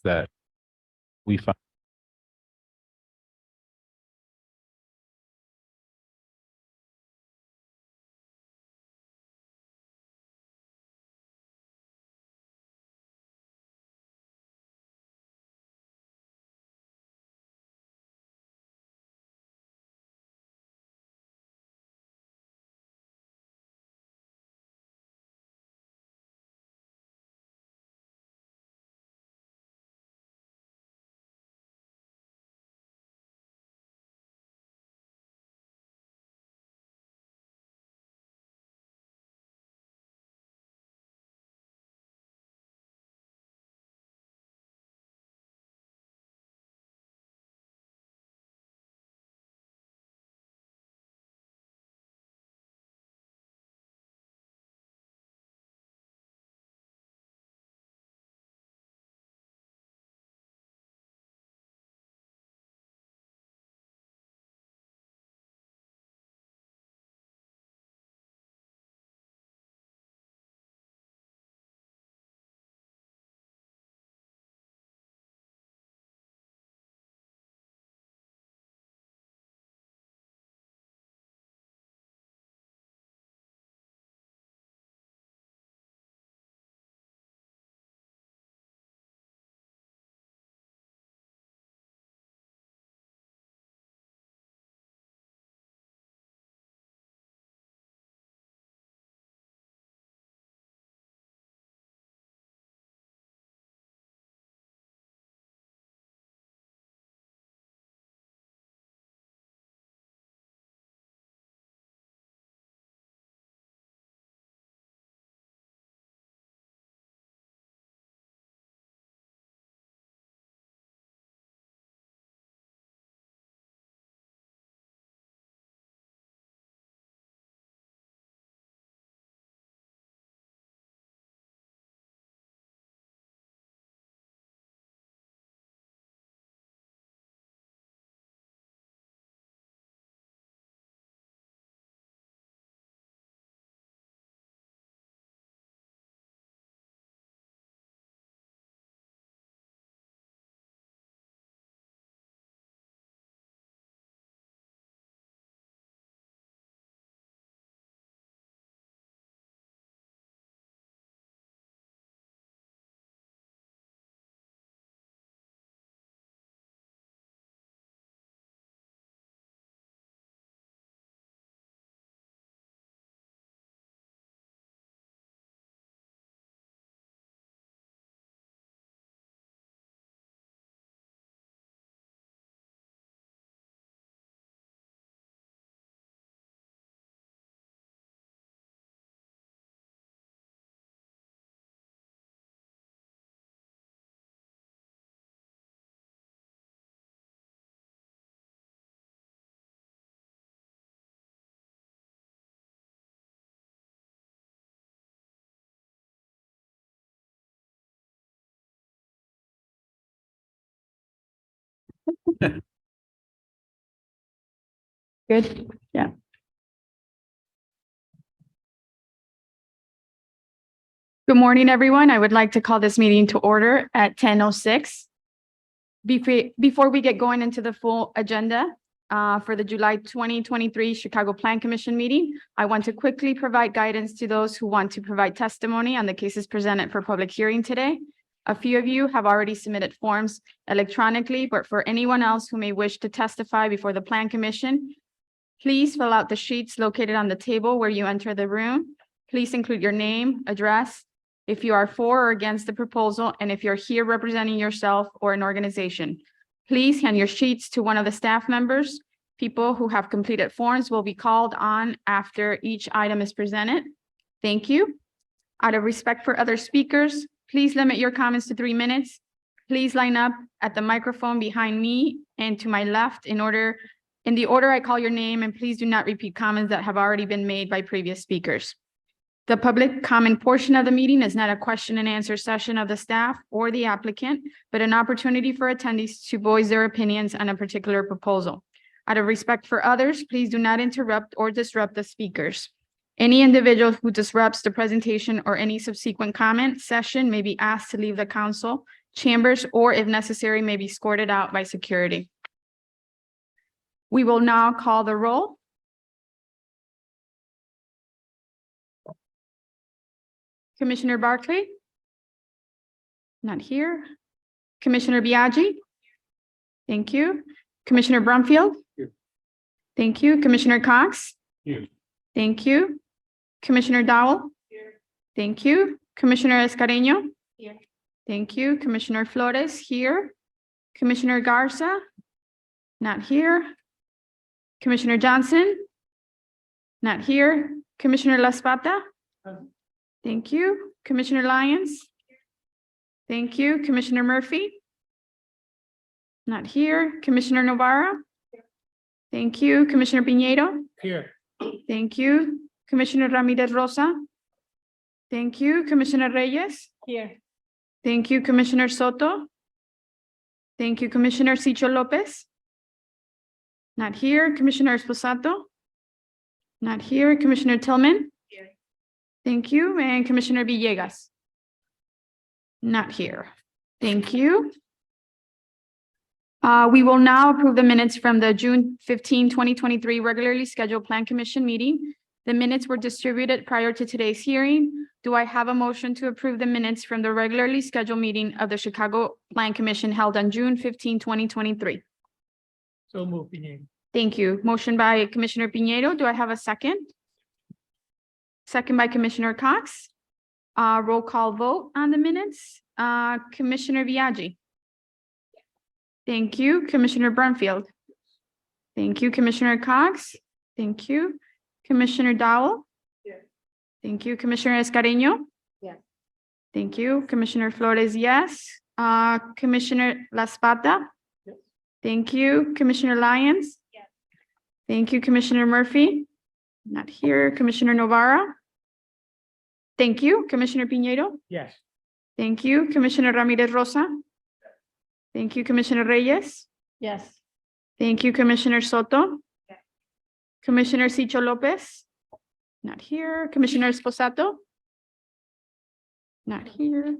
that we find. Good, yeah. Good morning, everyone. I would like to call this meeting to order at 10:06. Before we get going into the full agenda for the July 2023 Chicago Plan Commission meeting, I want to quickly provide guidance to those who want to provide testimony on the cases presented for public hearing today. A few of you have already submitted forms electronically, but for anyone else who may wish to testify before the Plan Commission, please fill out the sheets located on the table where you enter the room. Please include your name, address, if you are for or against the proposal, and if you're here representing yourself or an organization. Please hand your sheets to one of the staff members. People who have completed forms will be called on after each item is presented. Thank you. Out of respect for other speakers, please limit your comments to 3 minutes. Please line up at the microphone behind me and to my left in the order I call your name, and please do not repeat comments that have already been made by previous speakers. The public comment portion of the meeting is not a question and answer session of the staff or the applicant, but an opportunity for attendees to voice their opinions on a particular proposal. Out of respect for others, please do not interrupt or disrupt the speakers. Any individual who disrupts the presentation or any subsequent comment session may be asked to leave the council chambers, or if necessary, may be escorted out by security. We will now call the roll. Commissioner Barclay? Not here. Commissioner Biaggi? Thank you. Commissioner Brumfield? Here. Thank you. Commissioner Cox? Here. Thank you. Commissioner Dowell? Here. Thank you. Commissioner Escareno? Here. Thank you. Commissioner Flores here. Commissioner Garza? Not here. Commissioner Johnson? Not here. Commissioner La Spata? Thank you. Commissioner Lyons? Thank you. Commissioner Murphy? Not here. Commissioner Novara? Thank you. Commissioner Piñeiro? Here. Thank you. Commissioner Ramirez Rosa? Thank you. Commissioner Reyes? Here. Thank you. Commissioner Soto? Thank you. Commissioner Sicho Lopez? Not here. Commissioner Esposito? Not here. Commissioner Tillman? Here. Thank you. And Commissioner Villegas? Not here. Thank you. We will now approve the minutes from the June 15, 2023 regularly scheduled Plan Commission meeting. The minutes were distributed prior to today's hearing. Do I have a motion to approve the minutes from the regularly scheduled meeting of the Chicago Plan Commission held on June 15, 2023? So move, Pinheiro. Thank you. Motion by Commissioner Piñeiro. Do I have a second? Second by Commissioner Cox. Roll call vote on the minutes. Commissioner Biaggi. Thank you. Commissioner Brumfield. Thank you. Commissioner Cox. Thank you. Commissioner Dowell. Yes. Thank you. Commissioner Escareno. Yes. Thank you. Commissioner Flores, yes. Commissioner La Spata. Yes. Thank you. Commissioner Lyons. Yes. Thank you. Commissioner Murphy. Not here. Commissioner Novara. Thank you. Commissioner Piñeiro. Yes. Thank you. Commissioner Ramirez Rosa. Thank you. Commissioner Reyes. Yes. Thank you. Commissioner Soto. Yes. Commissioner Sicho Lopez. Not here. Commissioner Esposito. Not here.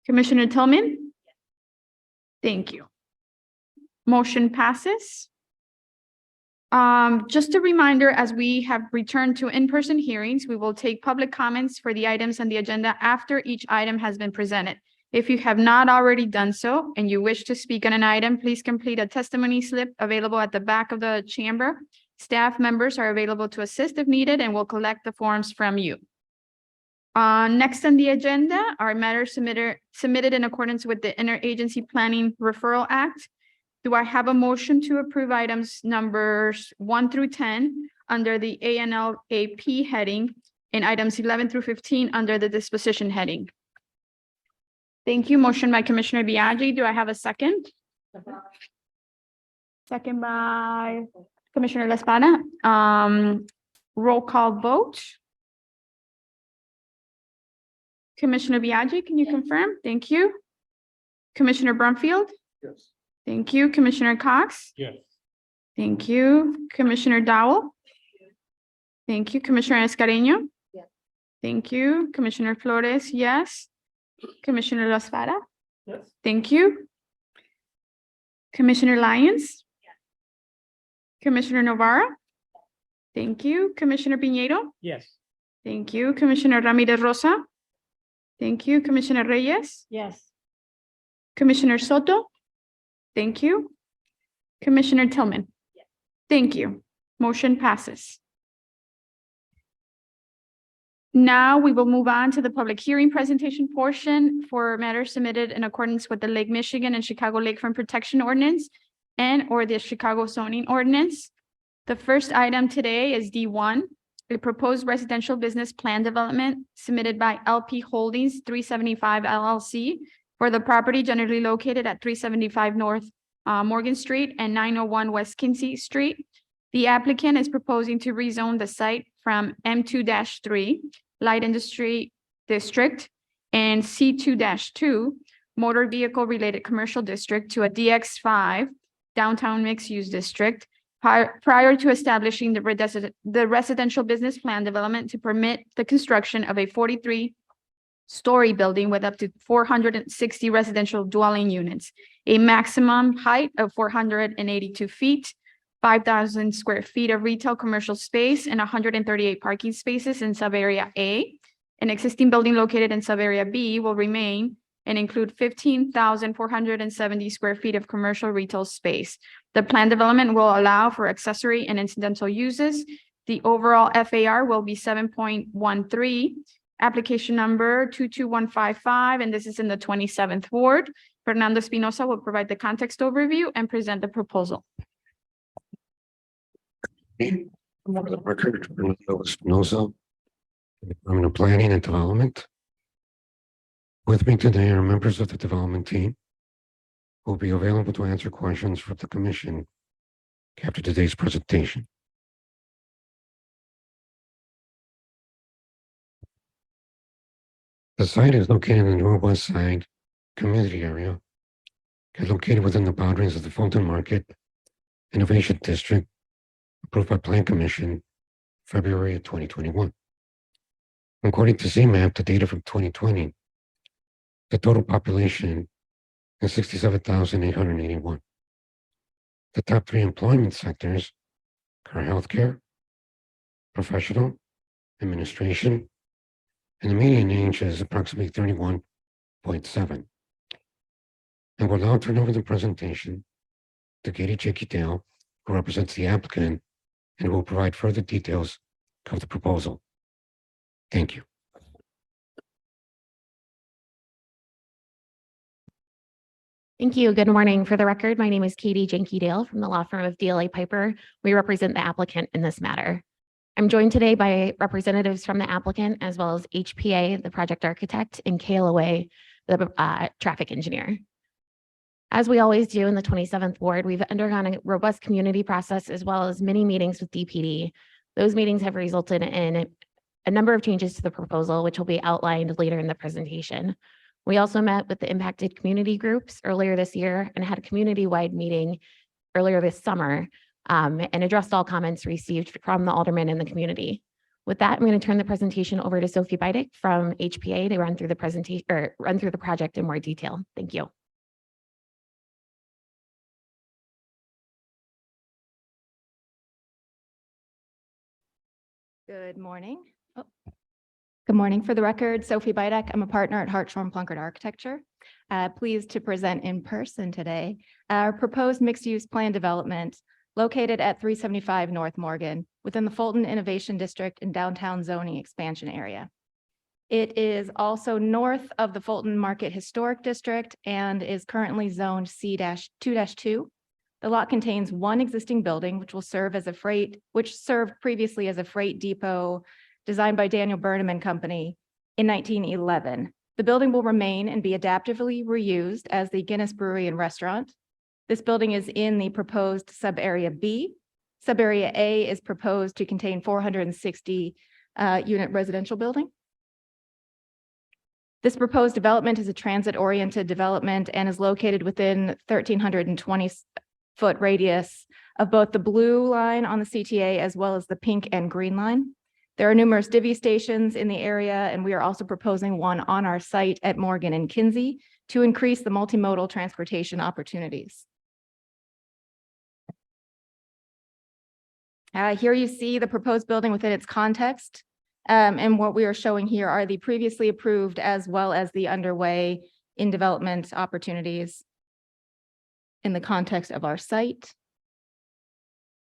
Commissioner Tillman. Thank you. Motion passes. Just a reminder, as we have returned to in-person hearings, we will take public comments for the items on the agenda after each item has been presented. If you have not already done so and you wish to speak on an item, please complete a testimony slip available at the back of the chamber. Staff members are available to assist if needed and will collect the forms from you. Next on the agenda are matters submitted in accordance with the Interagency Planning Referral Act. Do I have a motion to approve items numbers 1 through 10 under the ANLAP heading and items 11 through 15 under the disposition heading? Thank you. Motion by Commissioner Biaggi. Do I have a second? Second by Commissioner La Spata. Roll call vote. Commissioner Biaggi, can you confirm? Thank you. Commissioner Brumfield? Yes. Thank you. Commissioner Cox? Yes. Thank you. Commissioner Dowell? Thank you. Commissioner Escareno? Yes. Thank you. Commissioner Flores, yes. Commissioner La Spata? Yes. Thank you. Commissioner Lyons? Yes. Commissioner Novara? Thank you. Commissioner Piñeiro? Yes. Thank you. Commissioner Ramirez Rosa? Thank you. Commissioner Reyes? Yes. Commissioner Soto? Thank you. Commissioner Tillman? Yes. Thank you. Motion passes. Now we will move on to the public hearing presentation portion for matters submitted in accordance with the Lake Michigan and Chicago Lakefront Protection Ordinance and/or the Chicago Zoning Ordinance. The first item today is D1, a proposed residential business plan development submitted by LP Holdings 375 LLC for the property generally located at 375 North Morgan Street and 901 West Kinsey Street. The applicant is proposing to rezone the site from M2-3 Light Industry District and C2-2 Motor Vehicle Related Commercial District to a DX5 Downtown Mixed Use District prior to establishing the residential business plan development to permit the construction of a 43 story building with up to 460 residential dwelling units, a maximum height of 482 feet, 5,000 square feet of retail commercial space, and 138 parking spaces in sub-area A. An existing building located in sub-area B will remain and include 15,470 square feet of commercial retail space. The planned development will allow for accessory and incidental uses. The overall FAR will be 7.13, application number 22155, and this is in the 27th Ward. Fernando Espinosa will provide the context overview and present the proposal. For the record, Fernando Espinosa, Department of Planning and Development. With me today are members of the development team who will be available to answer questions from the commission after today's presentation. The site is located in the Northwest Side community area, located within the boundaries of the Fulton Market Innovation District, approved by Plan Commission, February of 2021. According to CMAP, the data from 2020, the total population is 67,881. The top three employment sectors are healthcare, professional, administration, and the median age is approximately 31.7. And we'll now turn over the presentation to Katie Jenkey-Dale, who represents the applicant and who will provide further details of the proposal. Thank you. Thank you. Good morning. For the record, my name is Katie Jenkey-Dale from the law firm of DLA Piper. We represent the applicant in this matter. I'm joined today by representatives from the applicant, as well as HPA, the project architect, and KLOA, the traffic engineer. As we always do in the 27th Ward, we've undergone a robust community process as well as many meetings with DPD. Those meetings have resulted in a number of changes to the proposal, which will be outlined later in the presentation. We also met with the impacted community groups earlier this year and had a community-wide meeting earlier this summer and addressed all comments received from the aldermen in the community. With that, I'm going to turn the presentation over to Sophie Beidick from HPA to run through the presentation or run through the project in more detail. Thank you. Good morning. Good morning. For the record, Sophie Beidick. I'm a partner at Hartshorn Plunkett Architecture. Pleased to present in person today our proposed mixed-use plan development located at 375 North Morgan within the Fulton Innovation District and downtown zoning expansion area. It is also north of the Fulton Market Historic District and is currently zoned C-2-2. The lot contains one existing building, which served previously as a freight depot designed by Daniel Burnham and Company in 1911. The building will remain and be adaptively reused as the Guinness Brewery and Restaurant. This building is in the proposed sub-area B. Sub-area A is proposed to contain 460 unit residential building. This proposed development is a transit-oriented development and is located within 1,320-foot radius of both the blue line on the CTA as well as the pink and green line. There are numerous divvy stations in the area, and we are also proposing one on our site at Morgan and Kinsey to increase the multimodal transportation opportunities. Here you see the proposed building within its context. And what we are showing here are the previously approved as well as the underway in development opportunities in the context of our site.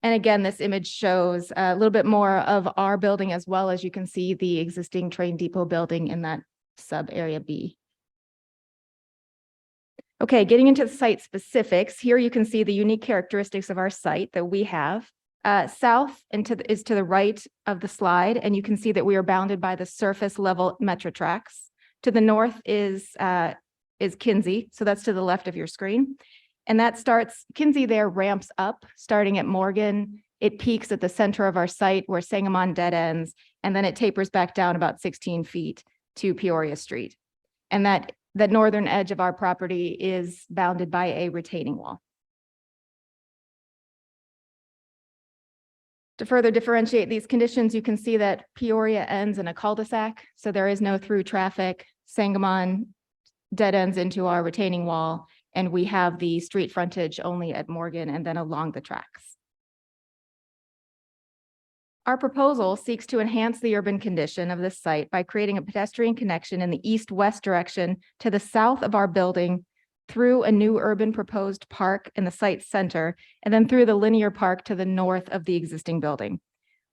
And again, this image shows a little bit more of our building as well as you can see the existing train depot building in that sub area B. Okay, getting into the site specifics, here you can see the unique characteristics of our site that we have. South is to the right of the slide, and you can see that we are bounded by the surface level metro tracks. To the north is Kinsey, so that's to the left of your screen. And that Kinsey there ramps up starting at Morgan. It peaks at the center of our site where Sangamon dead ends, and then it tapers back down about 16 feet to Peoria Street. And that northern edge of our property is bounded by a retaining wall. To further differentiate these conditions, you can see that Peoria ends in a cul-de-sac, so there is no through traffic. Sangamon dead ends into our retaining wall, and we have the street frontage only at Morgan and then along the tracks. Our proposal seeks to enhance the urban condition of this site by creating a pedestrian connection in the east-west direction to the south of our building through a new urban proposed park in the site center, and then through the linear park to the north of the existing building.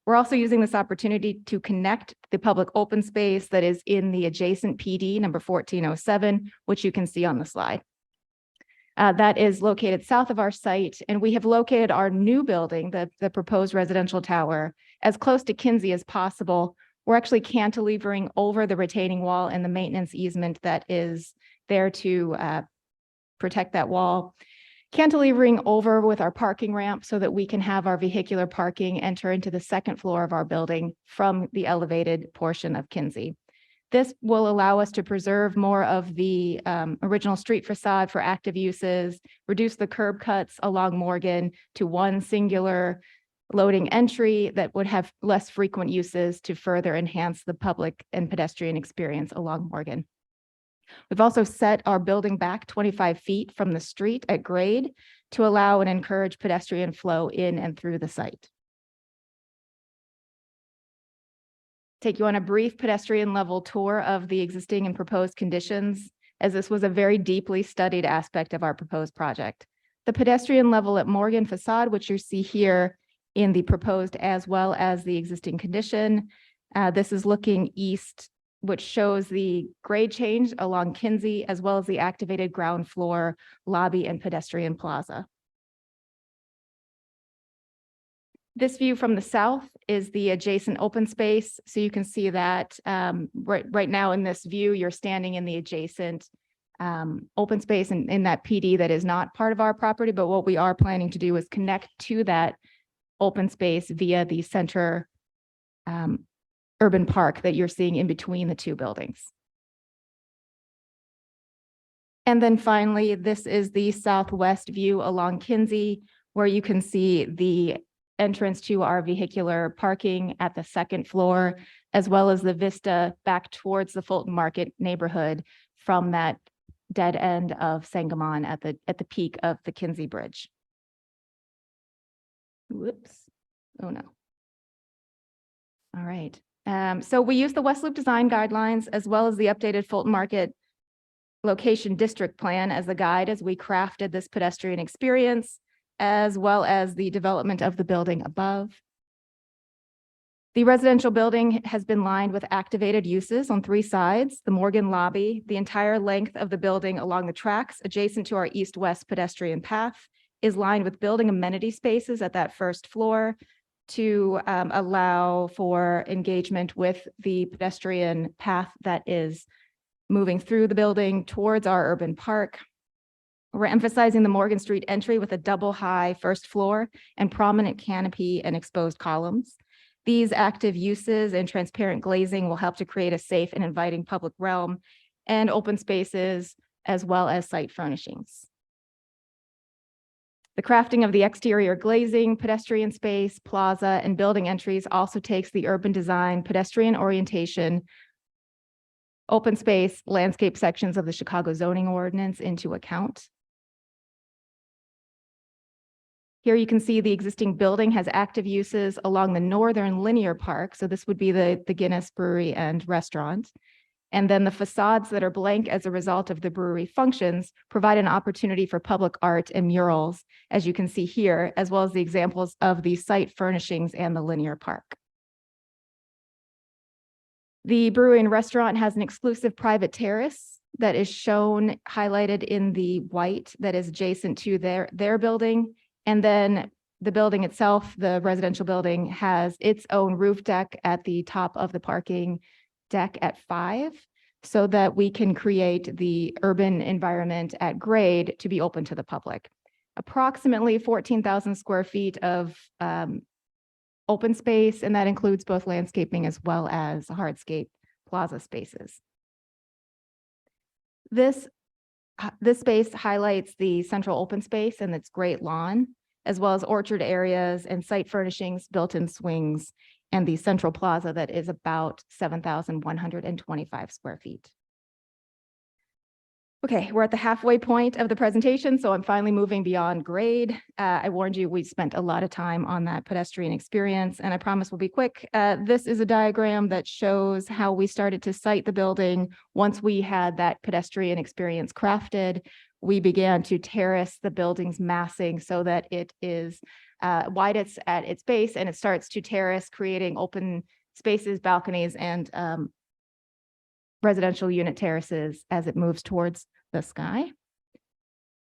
We're also using this opportunity to connect the public open space that is in the adjacent PD number 1407, which you can see on the slide. That is located south of our site, and we have located our new building, the proposed residential tower, as close to Kinsey as possible. We're actually cantilevering over the retaining wall and the maintenance easement that is there to protect that wall, cantilevering over with our parking ramp so that we can have our vehicular parking enter into the second floor of our building from the elevated portion of Kinsey. This will allow us to preserve more of the original street facade for active uses, reduce the curb cuts along Morgan to one singular loading entry that would have less frequent uses to further enhance the public and pedestrian experience along Morgan. We've also set our building back 25 feet from the street at grade to allow and encourage pedestrian flow in and through the site. Take you on a brief pedestrian level tour of the existing and proposed conditions, as this was a very deeply studied aspect of our proposed project. The pedestrian level at Morgan facade, which you see here in the proposed as well as the existing condition. This is looking east, which shows the grade change along Kinsey, as well as the activated ground floor, lobby, and pedestrian plaza. This view from the south is the adjacent open space. So you can see that right now in this view, you're standing in the adjacent open space and in that PD that is not part of our property. But what we are planning to do is connect to that open space via the center urban park that you're seeing in between the two buildings. And then finally, this is the southwest view along Kinsey, where you can see the entrance to our vehicular parking at the second floor, as well as the vista back towards the Fulton Market neighborhood from that dead end of Sangamon at the peak of the Kinsey Bridge. Whoops. Oh, no. All right. So we use the West Loop design guidelines as well as the updated Fulton Market location district plan as a guide as we crafted this pedestrian experience, as well as the development of the building above. The residential building has been lined with activated uses on three sides: the Morgan lobby, the entire length of the building along the tracks adjacent to our east-west pedestrian path is lined with building amenity spaces at that first floor to allow for engagement with the pedestrian path that is moving through the building towards our urban park. We're emphasizing the Morgan Street entry with a double high first floor and prominent canopy and exposed columns. These active uses and transparent glazing will help to create a safe and inviting public realm and open spaces, as well as site furnishings. The crafting of the exterior glazing, pedestrian space, plaza, and building entries also takes the urban design, pedestrian orientation, open space, landscape sections of the Chicago zoning ordinance into account. Here you can see the existing building has active uses along the northern linear park. So this would be the Guinness Brewery and Restaurant. And then the facades that are blank as a result of the brewery functions provide an opportunity for public art and murals, as you can see here, as well as the examples of the site furnishings and the linear park. The brewery and restaurant has an exclusive private terrace that is shown highlighted in the white that is adjacent to their building. And then the building itself, the residential building, has its own roof deck at the top of the parking deck at 5, so that we can create the urban environment at grade to be open to the public. Approximately 14,000 square feet of open space, and that includes both landscaping as well as hardscape plaza spaces. This space highlights the central open space and its great lawn. as well as orchard areas and site furnishings, built-in swings, and the central plaza that is about 7,125 square feet. Okay, we're at the halfway point of the presentation, so I'm finally moving beyond grade. I warned you, we spent a lot of time on that pedestrian experience, and I promise we'll be quick. This is a diagram that shows how we started to site the building. Once we had that pedestrian experience crafted, we began to terrace the building's massing so that it is widest at its base, and it starts to terrace, creating open spaces, balconies, and residential unit terraces as it moves towards the sky.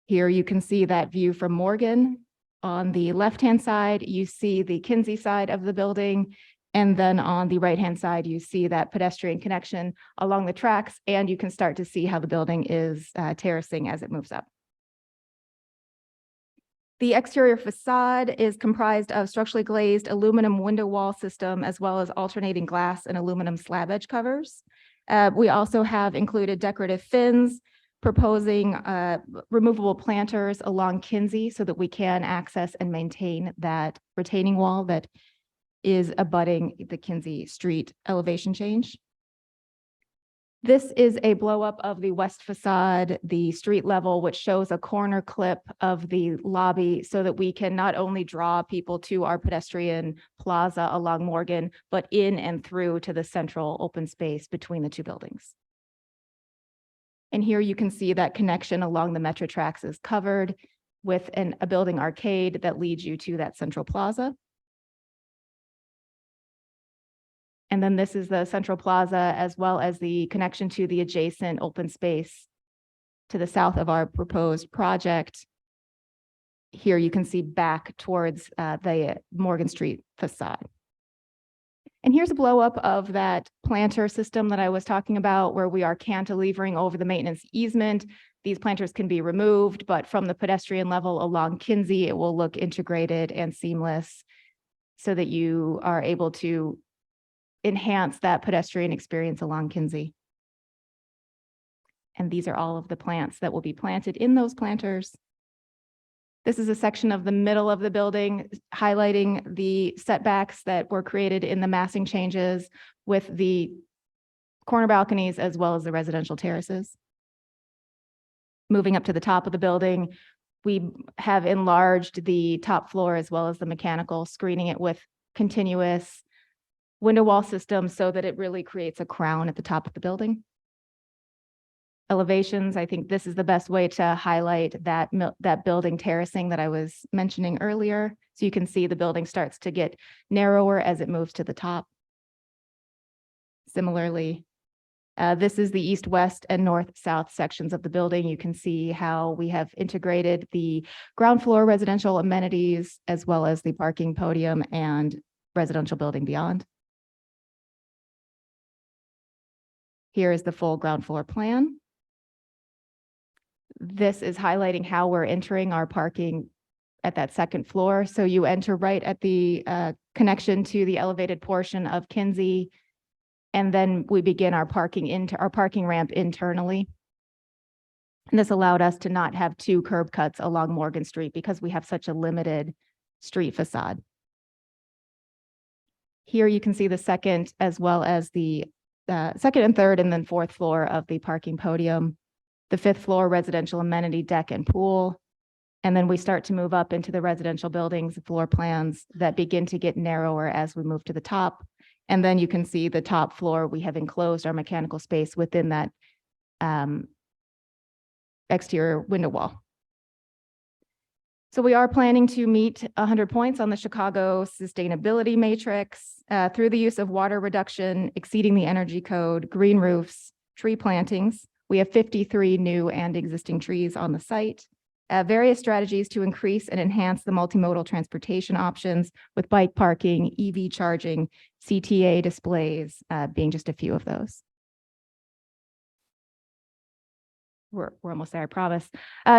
Here you can see that view from Morgan. On the left-hand side, you see the Kinsey side of the building. And then on the right-hand side, you see that pedestrian connection along the tracks, and you can start to see how the building is terracing as it moves up. The exterior facade is comprised of structurally glazed aluminum window wall system, as well as alternating glass and aluminum slab edge covers. We also have included decorative fins, proposing removable planters along Kinsey so that we can access and maintain that retaining wall that is abutting the Kinsey Street elevation change. This is a blow up of the west facade, the street level, which shows a corner clip of the lobby so that we can not only draw people to our pedestrian plaza along Morgan, but in and through to the central open space between the two buildings. And here you can see that connection along the Metro tracks is covered with a building arcade that leads you to that central plaza. And then this is the central plaza, as well as the connection to the adjacent open space to the south of our proposed project. Here you can see back towards the Morgan Street facade. And here's a blow up of that planter system that I was talking about, where we are cantilevering over the maintenance easement. These planters can be removed, but from the pedestrian level along Kinsey, it will look integrated and seamless so that you are able to enhance that pedestrian experience along Kinsey. And these are all of the plants that will be planted in those planters. This is a section of the middle of the building highlighting the setbacks that were created in the massing changes with the corner balconies as well as the residential terraces. Moving up to the top of the building, we have enlarged the top floor as well as the mechanical, screening it with continuous window wall system so that it really creates a crown at the top of the building. Elevations, I think this is the best way to highlight that building terracing that I was mentioning earlier. So you can see the building starts to get narrower as it moves to the top. Similarly, this is the east, west, and north, south sections of the building. You can see how we have integrated the ground floor residential amenities as well as the parking podium and residential building beyond. Here is the full ground floor plan. This is highlighting how we're entering our parking at that second floor. So you enter right at the connection to the elevated portion of Kinsey, and then we begin our parking ramp internally. And this allowed us to not have two curb cuts along Morgan Street because we have such a limited street facade. Here you can see the second as well as the second and third and then fourth floor of the parking podium, the fifth floor residential amenity deck and pool. And then we start to move up into the residential buildings, floor plans that begin to get narrower as we move to the top. And then you can see the top floor, we have enclosed our mechanical space within that exterior window wall. So we are planning to meet 100 points on the Chicago Sustainability Matrix through the use of water reduction, exceeding the energy code, green roofs, tree plantings. We have 53 new and existing trees on the site. Various strategies to increase and enhance the multimodal transportation options with bike parking, EV charging, CTA displays being just a few of those. We're almost there, I promise.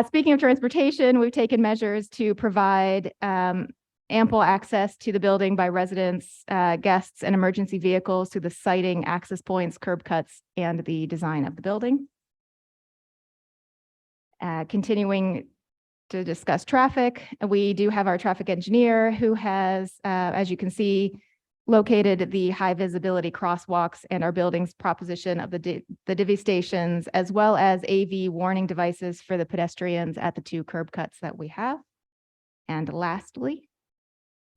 Speaking of transportation, we've taken measures to provide ample access to the building by residents, guests, and emergency vehicles through the siting, access points, curb cuts, and the design of the building. Continuing to discuss traffic. We do have our traffic engineer who has, as you can see, located the high visibility crosswalks and our building's proposition of the divvy stations, as well as AV warning devices for the pedestrians at the 2 curb cuts that we have. And lastly,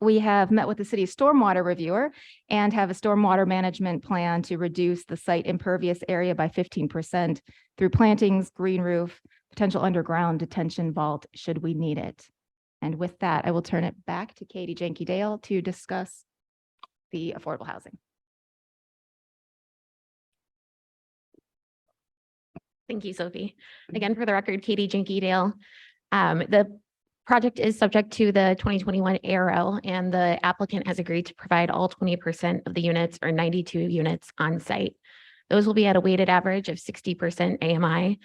we have met with the city's stormwater reviewer and have a stormwater management plan to reduce the site impervious area by 15% through plantings, green roof, potential underground detention vault should we need it. And with that, I will turn it back to Katie Jenke Dale to discuss the affordable housing. Thank you, Sophie. Again, for the record, Katie Jenke Dale. The project is subject to the 2021 ARO, and the applicant has agreed to provide all 20% of the units, or 92 units, on site. Those will be at a weighted average of 60% AMI,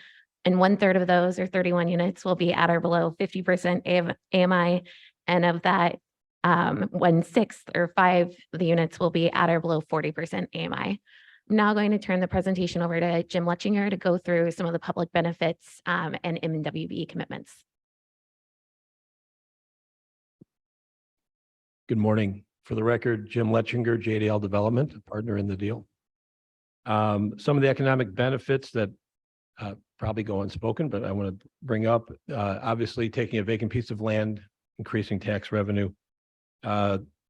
and 1/3 of those, or 31 units, will be at or below 50% AMI, and of that, 1/6, or 5 of the units, will be at or below 40% AMI. I'm now going to turn the presentation over to Jim Letchinger to go through some of the public benefits and MWB commitments. Good morning. For the record, Jim Letchinger, JDL Development, a partner in the deal. Some of the economic benefits that probably go unspoken, but I want to bring up, obviously taking a vacant piece of land, increasing tax revenue.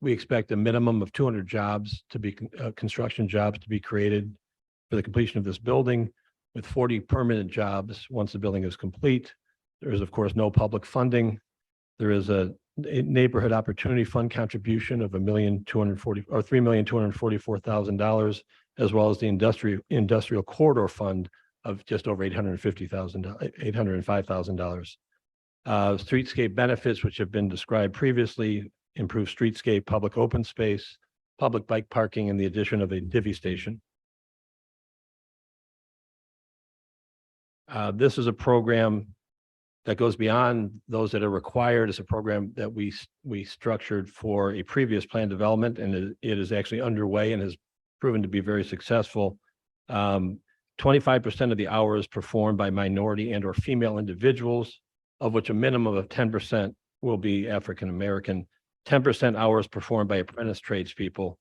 We expect a minimum of 200 jobs to be construction jobs to be created for the completion of this building, with 40 permanent jobs once the building is complete. There is, of course, no public funding. There is a neighborhood opportunity fund contribution of $3,244,000, as well as the industrial corridor fund of just over $805,000. Streetscape benefits, which have been described previously, improve streetscape, public open space, public bike parking, and the addition of a divvy station. This is a program that goes beyond those that are required. It's a program that we structured for a previous plan development, and it is actually underway and has proven to be very successful. 25% of the hours performed by minority and or female individuals, of which a minimum of 10% will be African-American. 10% hours performed by apprentice tradespeople.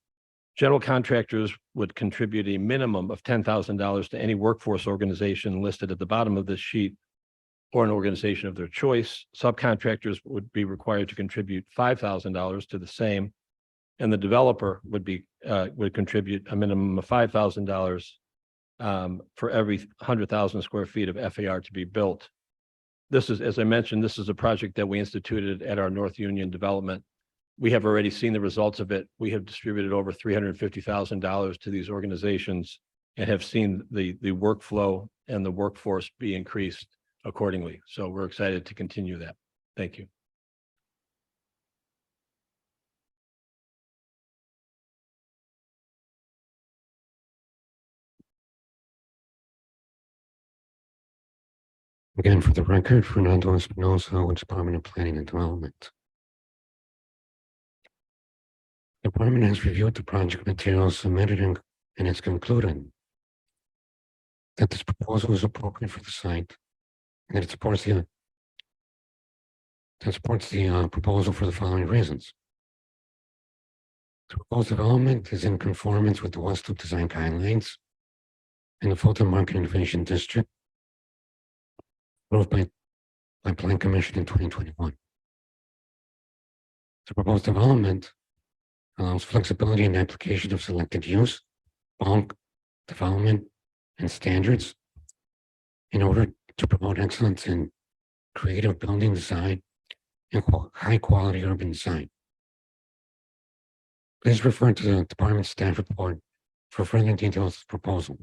General contractors would contribute a minimum of $10,000 to any workforce organization listed at the bottom of this sheet, or an organization of their choice. Subcontractors would be required to contribute $5,000 to the same, and the developer would contribute a minimum of $5,000 for every 100,000 square feet of FAR to be built. This is, as I mentioned, this is a project that we instituted at our North Union development. We have already seen the results of it. We have distributed over $350,000 to these organizations and have seen the workflow and the workforce be increased accordingly. So we're excited to continue that. Thank you. Again, for the record, Fernando Espinosa with Department of Planning and Development. The department has reviewed the project materials submitted and has concluded that this proposal is appropriate for the site and that it supports the proposal for the following reasons. The proposed development is in conformance with the West Loop Design Guidelines and the Fulton Market Innovation District approved by Plan Commission in 2021. The proposed development allows flexibility in the application of selected use, bulk, development, and standards in order to promote excellence in creative building design and high-quality urban design. Please refer to the department staff report for further details of the proposal.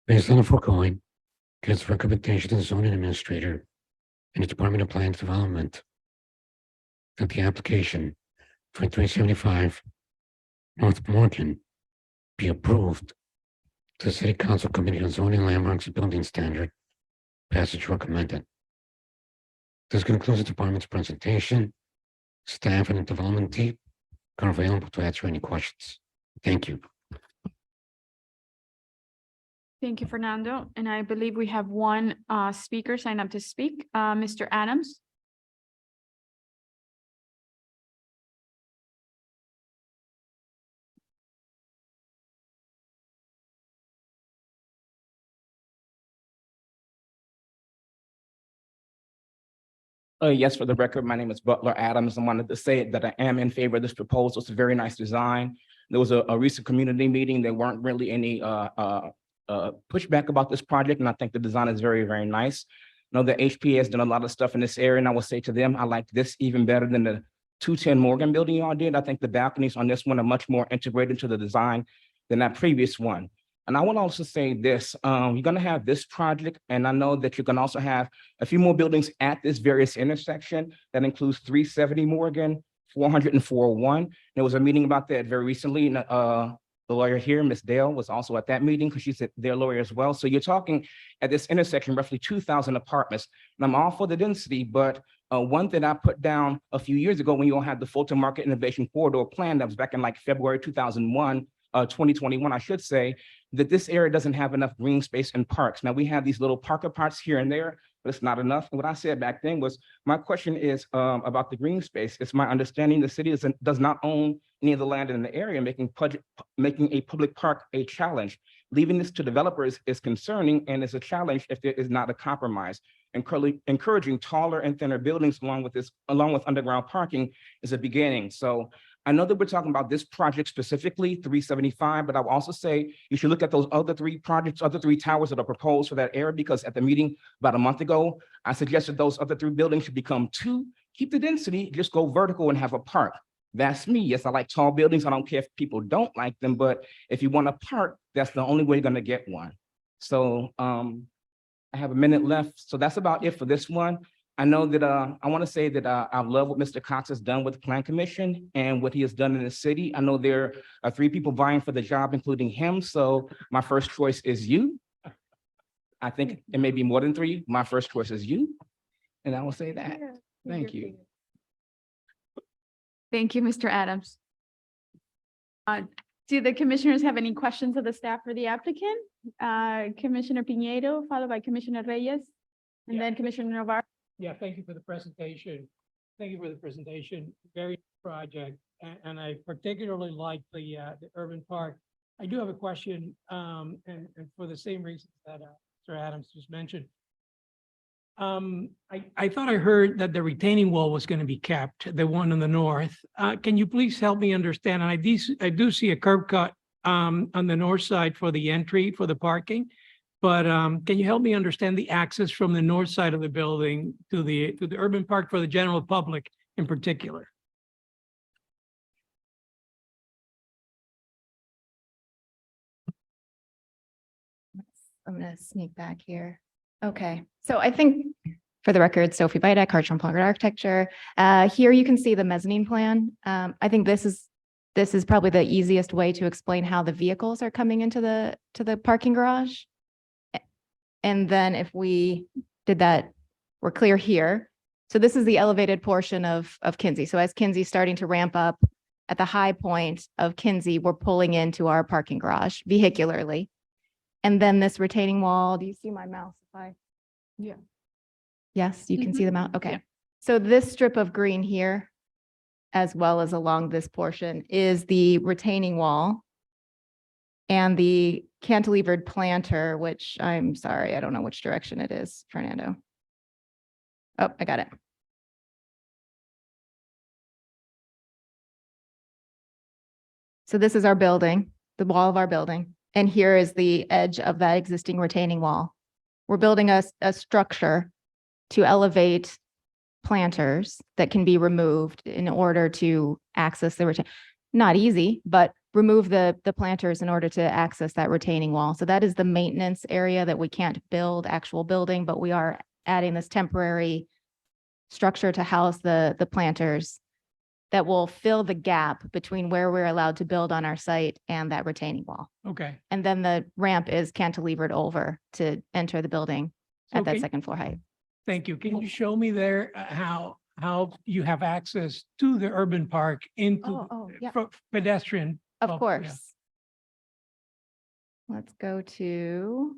Based on the foregoing, it is the recommendation of the zoning administrator and the Department of Planning and Development that the application for 375 North Morgan be approved to the City Council Committee on Zoning, Landmarks, and Building Standard. Passage recommended. This concludes the department's presentation. Staff and the development team are available to answer any questions. Thank you. Thank you, Fernando. And I believe we have one speaker signed up to speak, Mr. Adams. Yes, for the record, my name is Butler Adams. I wanted to say that I am in favor of this proposal. It's a very nice design. There was a recent community meeting. There weren't really any pushback about this project, and I think the design is very, very nice. I know the HPA has done a lot of stuff in this area, and I will say to them, I like this even better than the 210 Morgan building y'all did. I think the balconies on this one are much more integrated to the design than that previous one. And I will also say this, you're gonna have this project, and I know that you're gonna also have a few more buildings at this various intersection. That includes 370 Morgan, 400 and 401. There was a meeting about that very recently, and the lawyer here, Ms. Dale, was also at that meeting because she's their lawyer as well. So you're talking at this intersection, roughly 2,000 apartments. And I'm all for the density, but one thing I put down a few years ago when you all had the Fulton Market Innovation Corridor plan, that was back in like February 2001, 2021, I should say, that this area doesn't have enough green space and parks. Now we have these little parker parts here and there, but it's not enough. And what I said back then was, my question is about the green space. It's my understanding the city does not own any of the land in the area, making a public park a challenge. Leaving this to developers is concerning and is a challenge if there is not a compromise. Encouraging taller and thinner buildings along with underground parking is a beginning. So I know that we're talking about this project specifically, 375, but I will also say you should look at those other three projects, other three towers that are proposed for that area, because at the meeting about a month ago, I suggested those other three buildings should become 2, keep the density, just go vertical and have a park. That's me. Yes, I like tall buildings. I don't care if people don't like them, but if you want a park, that's the only way you're gonna get one. So I have a minute left. So that's about it for this one. I know that I want to say that I love what Mr. Cox has done with the Plan Commission and what he has done in the city. I know there are 3 people vying for the job, including him. So my first choice is you. I think it may be more than 3. My first choice is you. And I will say that. Thank you. Thank you, Mr. Adams. Do the commissioners have any questions of the staff for the applicant? Commissioner Piñeiro, followed by Commissioner Reyes, and Yeah. then Commissioner Navarro. Yeah, thank you for the presentation. Thank you for the presentation. Very nice project, and I particularly like the urban park. I do have a question, and for the same reasons that Mr. Adams just mentioned. I thought I heard that the retaining wall was going to be kept, the one on the north. Can you please help me understand? And I do see a curb cut on the north side for the entry for the parking. But can you help me understand the access from the north side of the building to the urban park for the general public in particular? I'm gonna sneak back here. Okay, so I think for the record, Sophie Bidek, Hartshorn Plunkett Architecture. Here you can see the mezzanine plan. I think this is probably the easiest way to explain how the vehicles are coming into the parking garage. And then if we did that, we're clear here. So this is the elevated portion of Kinsey. So as Kinsey's starting to ramp up at the high point of Kinsey, we're pulling into our parking garage vehicularly. And then this retaining wall, do you see my mouse? Yeah. Yes, you can see the mouse. Yeah. Okay. So this strip of green here, as well as along this portion, is the retaining wall and the cantilevered planter, which I'm sorry, I don't know which direction it is, Fernando. Oh, I got it. So this is our building, the wall of our building, and here is the edge of that existing retaining wall. We're building a structure to elevate planters that can be removed in order to access the retain. Not easy, but remove the planters in order to access that retaining wall. So that is the maintenance area that we can't build actual building, but we are adding this temporary structure to house the planters that will fill the gap between where we're allowed to build on our site and that retaining wall. Okay. And then the ramp is cantilevered over to enter the building at that Okay. second floor height. Thank you. Can you show me there how you have access to the urban park into Yeah, for pedestrian? of yeah. course. let's go to.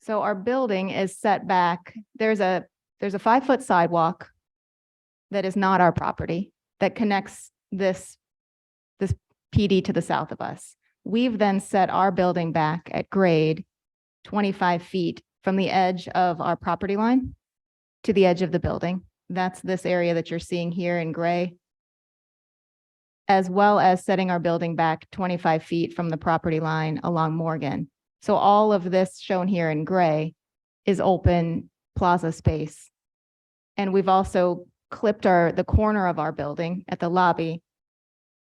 So our building is set back. There's a 5-foot sidewalk that is not our property that connects this PD to the south of us. We've then set our building back at grade 25 feet from the edge of our property line to the edge of the building. That's this area that you're seeing here in gray, as well as setting our building back 25 feet from the property line along Morgan. So all of this shown here in gray is open plaza space. And we've also clipped the corner of our building at the lobby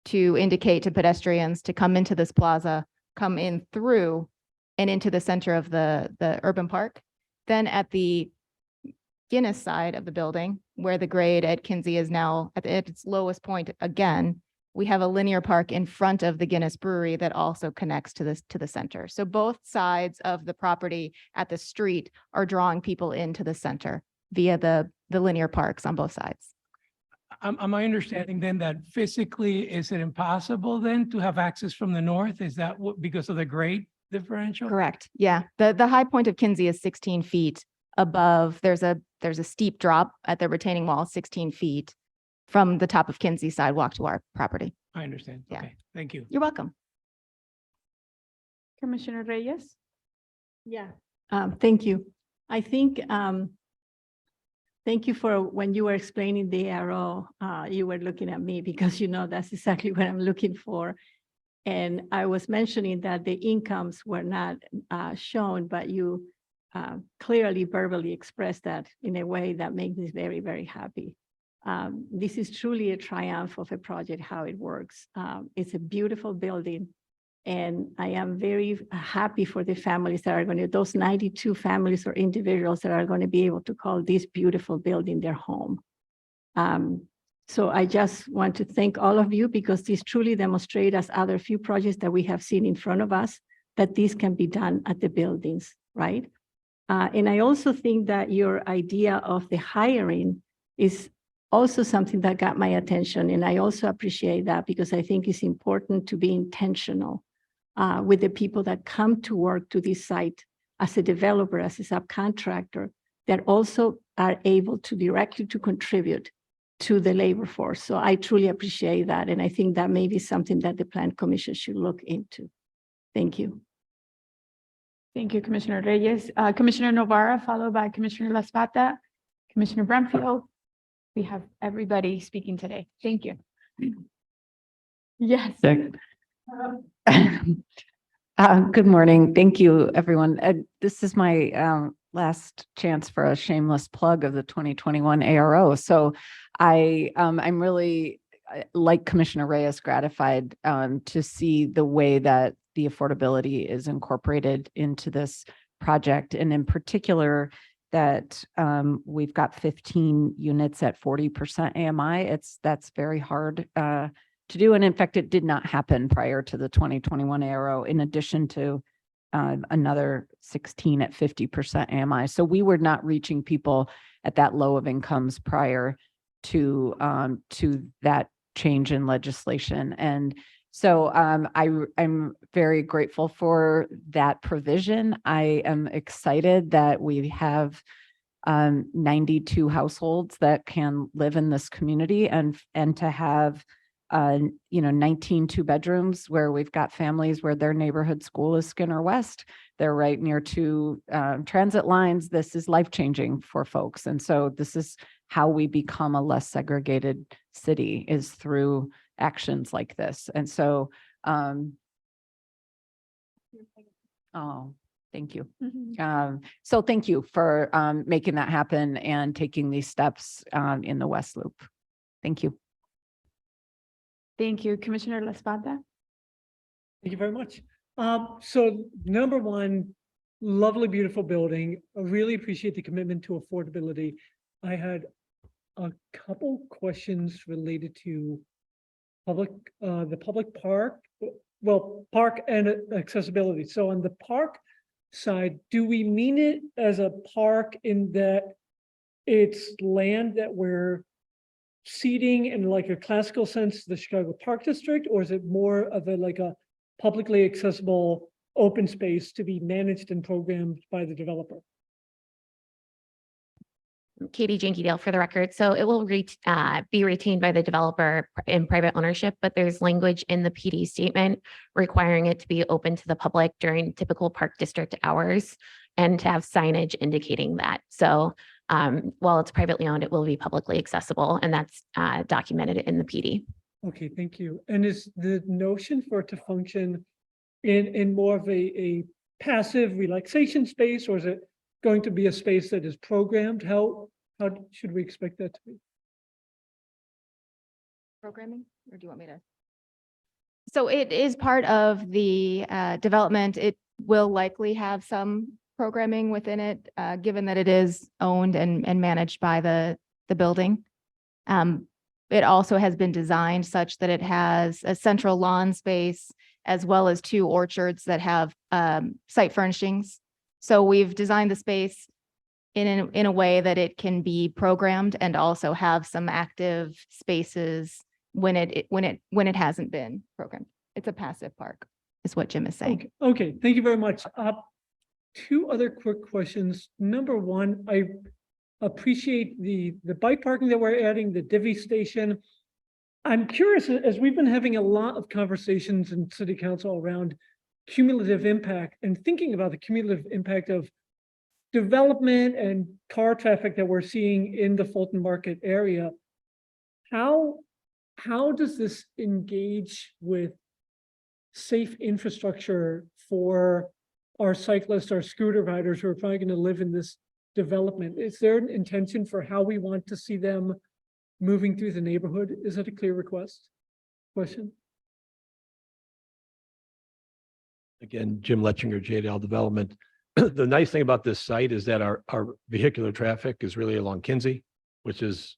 to indicate to pedestrians to come into this plaza, come in through and into the center of the urban park. Then at the Guinness side of the building, where the grade at Kinsey is now at its lowest point again, we have a linear park in front of the Guinness Brewery that also connects to the center. So both sides of the property at the street are drawing people into the center via the linear parks on both sides. Am I understanding then that physically, is it impossible then to have access from the north? Is that what, because of the grade differential? Correct. Yeah. The high point of Kinsey is 16 feet above. There's a steep drop at the retaining wall, 16 feet from the top of Kinsey sidewalk to our property. I understand. Yeah. Okay, thank you. You're welcome. Commissioner Reyes? Yeah, thank you. I think, thank you for when you were explaining the arrow, you were looking at me because that's exactly what I'm looking for. And I was mentioning that the incomes were not shown, but you clearly verbally expressed that in a way that makes me very, very happy. This is truly a triumph of a project, how it works. It's a beautiful building. And I am very happy for the families that are those 92 families or individuals that are going to be able to call this beautiful building their home. So I just want to thank all of you because this truly demonstrates, as other few projects that we have seen in front of us, that this can be done at the buildings, right? And I also think that your idea of the hiring is also something that got my attention. And I also appreciate that because I think it's important to be intentional with the people that come to work to this site as a developer, as a subcontractor, that also are able to directly to contribute to the labor force. So I truly appreciate that. And I think that may be something that the Plan Commission should look into. Thank you. Thank you, Commissioner Reyes. Commissioner Novara, followed by Commissioner La Spata, Commissioner Brumfield. We have everybody speaking today. Thank you. Yes. Good morning. Thank you, everyone. This is my last chance for a shameless plug of the 2021 ARO. So I'm really, like Commissioner Reyes, gratified to see the way that the affordability is incorporated into this project. And in particular, that we've got 15 units at 40% AMI. That's very hard to do. And in fact, it did not happen prior to the 2021 ARO, in addition to another 16 at 50% AMI. So we were not reaching people at that low of incomes prior to that change in legislation. And so I'm very grateful for that provision. I am excited that we have 92 households that can live in this community, and to have 19 two-bedrooms where we've got families where their neighborhood school is Skinner West. They're right near two transit lines. This is life-changing for folks. And so this is how we become a less segregated city, is through actions like this. And so, oh, thank you. So thank you for making that happen and taking these steps in the West Loop. Thank you. Thank you, Commissioner La Spata. Thank you very much. So number one, lovely, beautiful building. I really appreciate the commitment to affordability. I had a couple questions related to the public park, park and accessibility. So on the park side, do we mean it as a park in that it's land that we're seating in like a classical sense, the Chicago Park District, or is it more of a publicly accessible open space to be managed and programmed by the developer? Katie Jenke-Dale for the record. So it will be retained by the developer in private ownership, but there's language in the PD statement requiring it to be open to the public during typical park district hours and to have signage indicating that. So while it's privately owned, it will be publicly accessible, and that's documented in the PD. Okay, thank you. And is the notion for it to function in more of a passive relaxation space, or is it going to be a space that is programmed? How should we expect that to be? Programming, or do you want me to? So it is part of the development. It will likely have some programming within it, given that it is owned and managed by the building. It also has been designed such that it has a central lawn space as well as 2 orchards that have site furnishings. So we've designed the space in a way that it can be programmed and also have some active spaces when it hasn't been programmed. It's a passive park, is what Jim is saying. Okay, thank you very much. 2 other quick questions. Number one, I appreciate the bike parking that we're adding, the divvy station. I'm curious, as we've been having a lot of conversations in city council around cumulative impact and thinking about the cumulative impact of development and car traffic that we're seeing in the Fulton Market area, how does this engage with safe infrastructure for our cyclists, our scooter riders who are probably going to live in this development? Is there an intention for how we want to see them moving through the neighborhood? Is that a clear question? Again, Jim Letchinger, JDL Development. The nice thing about this site is that our vehicular traffic is really along Kinsey, which is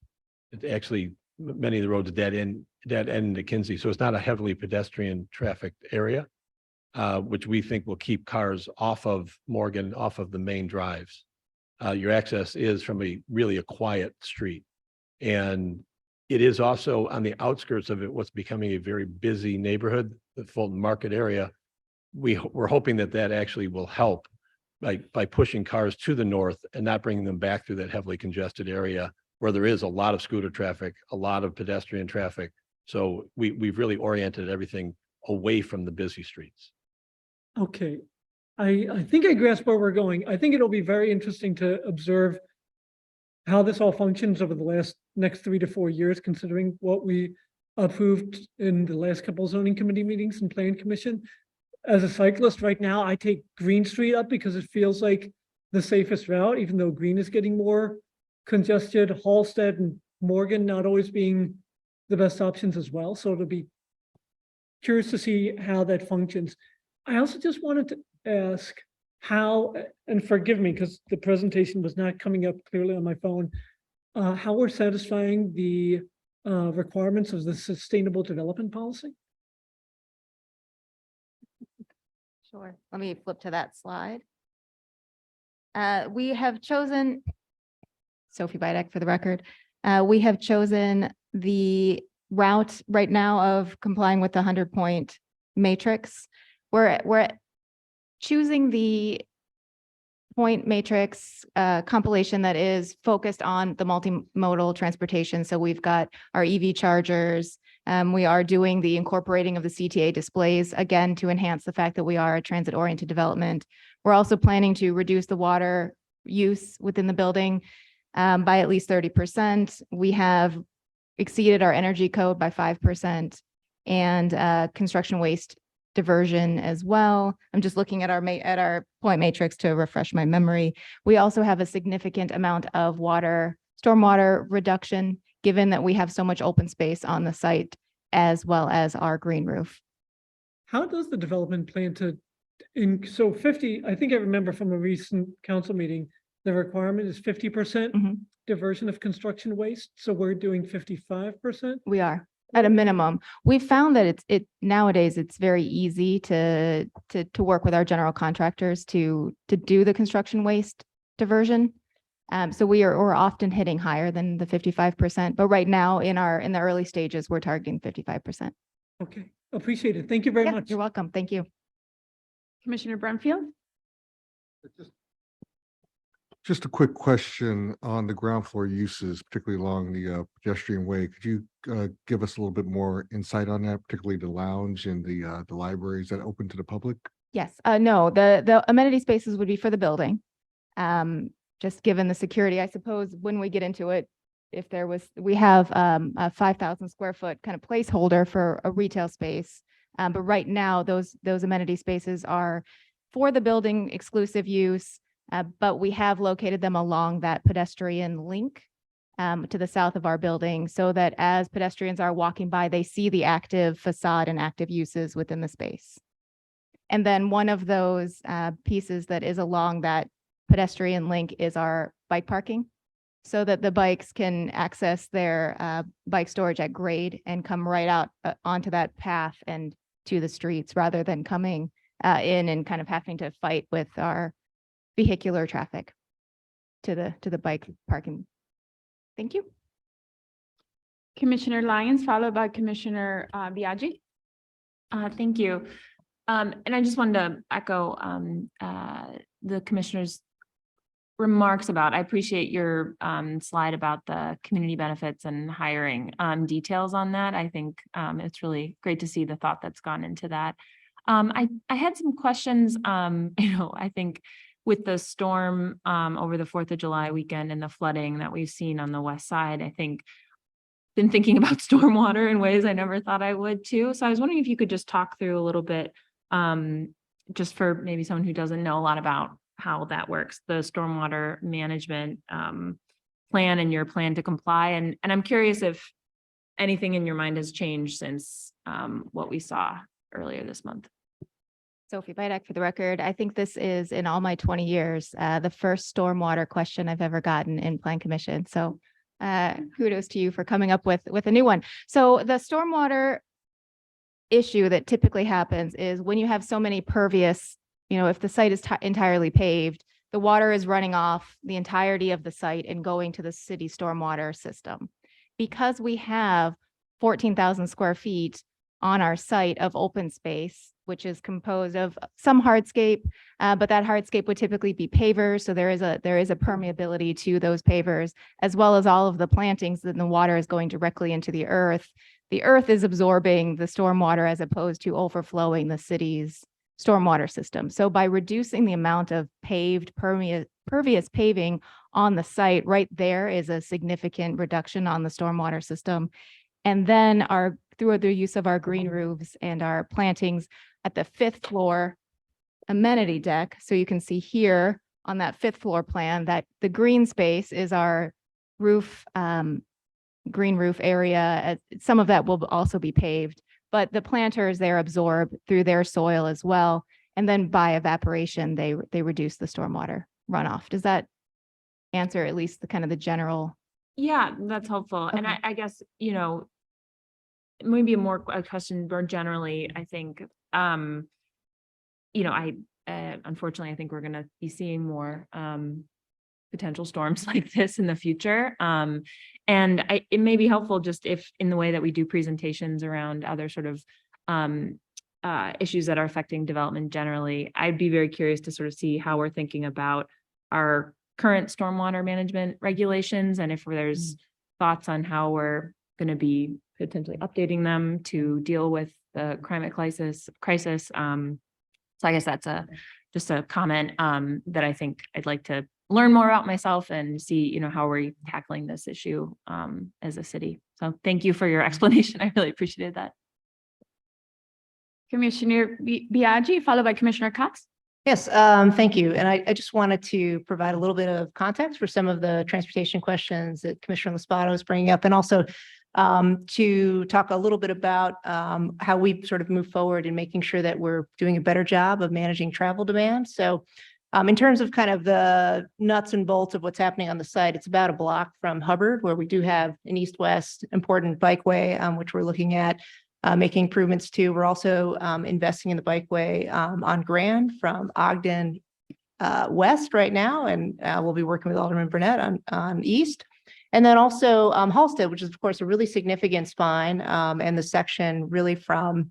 actually many of the roads dead end into Kinsey. So it's not a heavily pedestrian trafficked area, which we think will keep cars off of Morgan, off of the main drives. Your access is from really a quiet street. And it is also on the outskirts of it, what's becoming a very busy neighborhood, the Fulton Market area. We're hoping that actually will help by pushing cars to the north and not bringing them back through that heavily congested area where there is a lot of scooter traffic, a lot of pedestrian traffic. So we've really oriented everything away from the busy streets. Okay, I think I grasp where we're going. I think it'll be very interesting to observe how this all functions over the next 3 to 4 years, considering what we approved in the last couple of zoning committee meetings and plan commission. As a cyclist right now, I take Green Street up because it feels like the safest route, even though Green is getting more congested, Halsted and Morgan not always being the best options as well. So it'll be curious to see how that functions. I also just wanted to ask how, and forgive me because the presentation was not coming up clearly on my phone, how we're satisfying the requirements of the sustainable development policy. Sure. Let me flip to that slide. We have chosen, Sophie Bidek for the record, we have chosen the route right now of complying with the 100-point matrix. We're choosing the point matrix compilation that is focused on the multimodal transportation. So we've got our EV chargers. We are doing the incorporating of the CTA displays, again, to enhance the fact that we are a transit-oriented development. We're also planning to reduce the water use within the building by at least 30%. We have exceeded our energy code by 5% and construction waste diversion as well. I'm just looking at our point matrix to refresh my memory. We also have a significant amount of stormwater reduction, given that we have so much open space on the site, as well as our green roof. How does the development plan so 50, I think I remember from a recent council meeting, the requirement is 50% diversion of construction waste. So we're doing 55%? We are. At a minimum. We've found that nowadays it's very easy to work with our general contractors to do the construction waste diversion. So we're often hitting higher than the 55%, but right now in the early stages, we're targeting 55%. Appreciate it. Thank you very Yeah, much. you're welcome. Thank you. Commissioner Brumfield? Just a quick question on the ground floor uses, particularly along the pedestrian way. Could you give us a little bit more insight on that, particularly the lounge and the library? Is that open to the public? Yes, no, the amenity spaces would be for the building. Just given the security, I suppose, when we get into it, if there was, we have a 5,000 square foot kind of placeholder for a retail space. But right now, those amenity spaces are for the building exclusive use. But we have located them along that pedestrian link to the south of our building so that as pedestrians are walking by, they see the active facade and active uses within the space. And then one of those pieces that is along that pedestrian link is our bike parking so that the bikes can access their bike storage at grade and come right out onto that path and to the streets rather than coming in and kind of having to fight with our vehicular traffic to the bike parking. Thank you. Commissioner Lyons, followed by Commissioner Biaggi. Thank you. And I just wanted to echo the commissioner's remarks about, I appreciate your slide about the community benefits and hiring details on that. I think it's really great to see the thought that's gone into that. I had some questions, I think with the storm over the 4th of July weekend and the flooding that we've seen on the west side, I think been thinking about stormwater in ways I never thought I would too. So I was wondering if you could just talk through a little bit, just for maybe someone who doesn't know a lot about how that works, the stormwater management plan and your plan to comply. And I'm curious if anything in your mind has changed since what we saw earlier this month. Sophie Bidek for the record. I think this is in all my 20 years, the first stormwater question I've ever gotten in Plan Commission. So kudos to you for coming up with a new one. So the stormwater issue that typically happens is when you have so many pervious, if the site is entirely paved, the water is running off the entirety of the site and going to the city stormwater system. Because we have 14,000 square feet on our site of open space, which is composed of some hardscape, but that hardscape would typically be pavers. So there is a permeability to those pavers, as well as all of the plantings, and the water is going directly into the earth. The earth is absorbing the stormwater as opposed to overflowing the city's stormwater system. So by reducing the amount of paved pervious paving on the site, right there is a significant reduction on the stormwater system. And then through the use of our green roofs and our plantings at the 5th floor amenity deck. So you can see here on that 5th floor plan that the green space is our roof, green roof area. Some of that will also be paved, but the planters, they're absorbed through their soil as well. And then by evaporation, they reduce the stormwater runoff. Does that answer at least the kind of the general? Yeah, that's helpful. And Okay. I guess, maybe a question more generally, I think, unfortunately, I think we're going to be seeing more potential storms like this in the future. And it may be helpful just if in the way that we do presentations around other sort of issues that are affecting development generally, I'd be very curious to sort of see how we're thinking about our current stormwater management regulations and if there's thoughts on how we're going to be potentially updating them to deal with the climate crisis. So I guess that's just a comment that I think I'd like to learn more about myself and see, how we're tackling this issue as a city. So thank you for your explanation. I really appreciated that. Commissioner Biaggi, followed by Commissioner Cox. Yes, thank you. And I just wanted to provide a little bit of context for some of the transportation questions that Commissioner Lospada was bringing up, and also to talk a little bit about how we sort of move forward in making sure that we're doing a better job of managing travel demand. So in terms of kind of the nuts and bolts of what's happening on the site, it's about a block from Hubbard, where we do have an east-west important bikeway, which we're looking at making improvements to. We're also investing in the bikeway on Grand from Ogden west right now, and we'll be working with Alderman Burnett on east. And then also Halsted, which is of course a really significant spine, and the section really from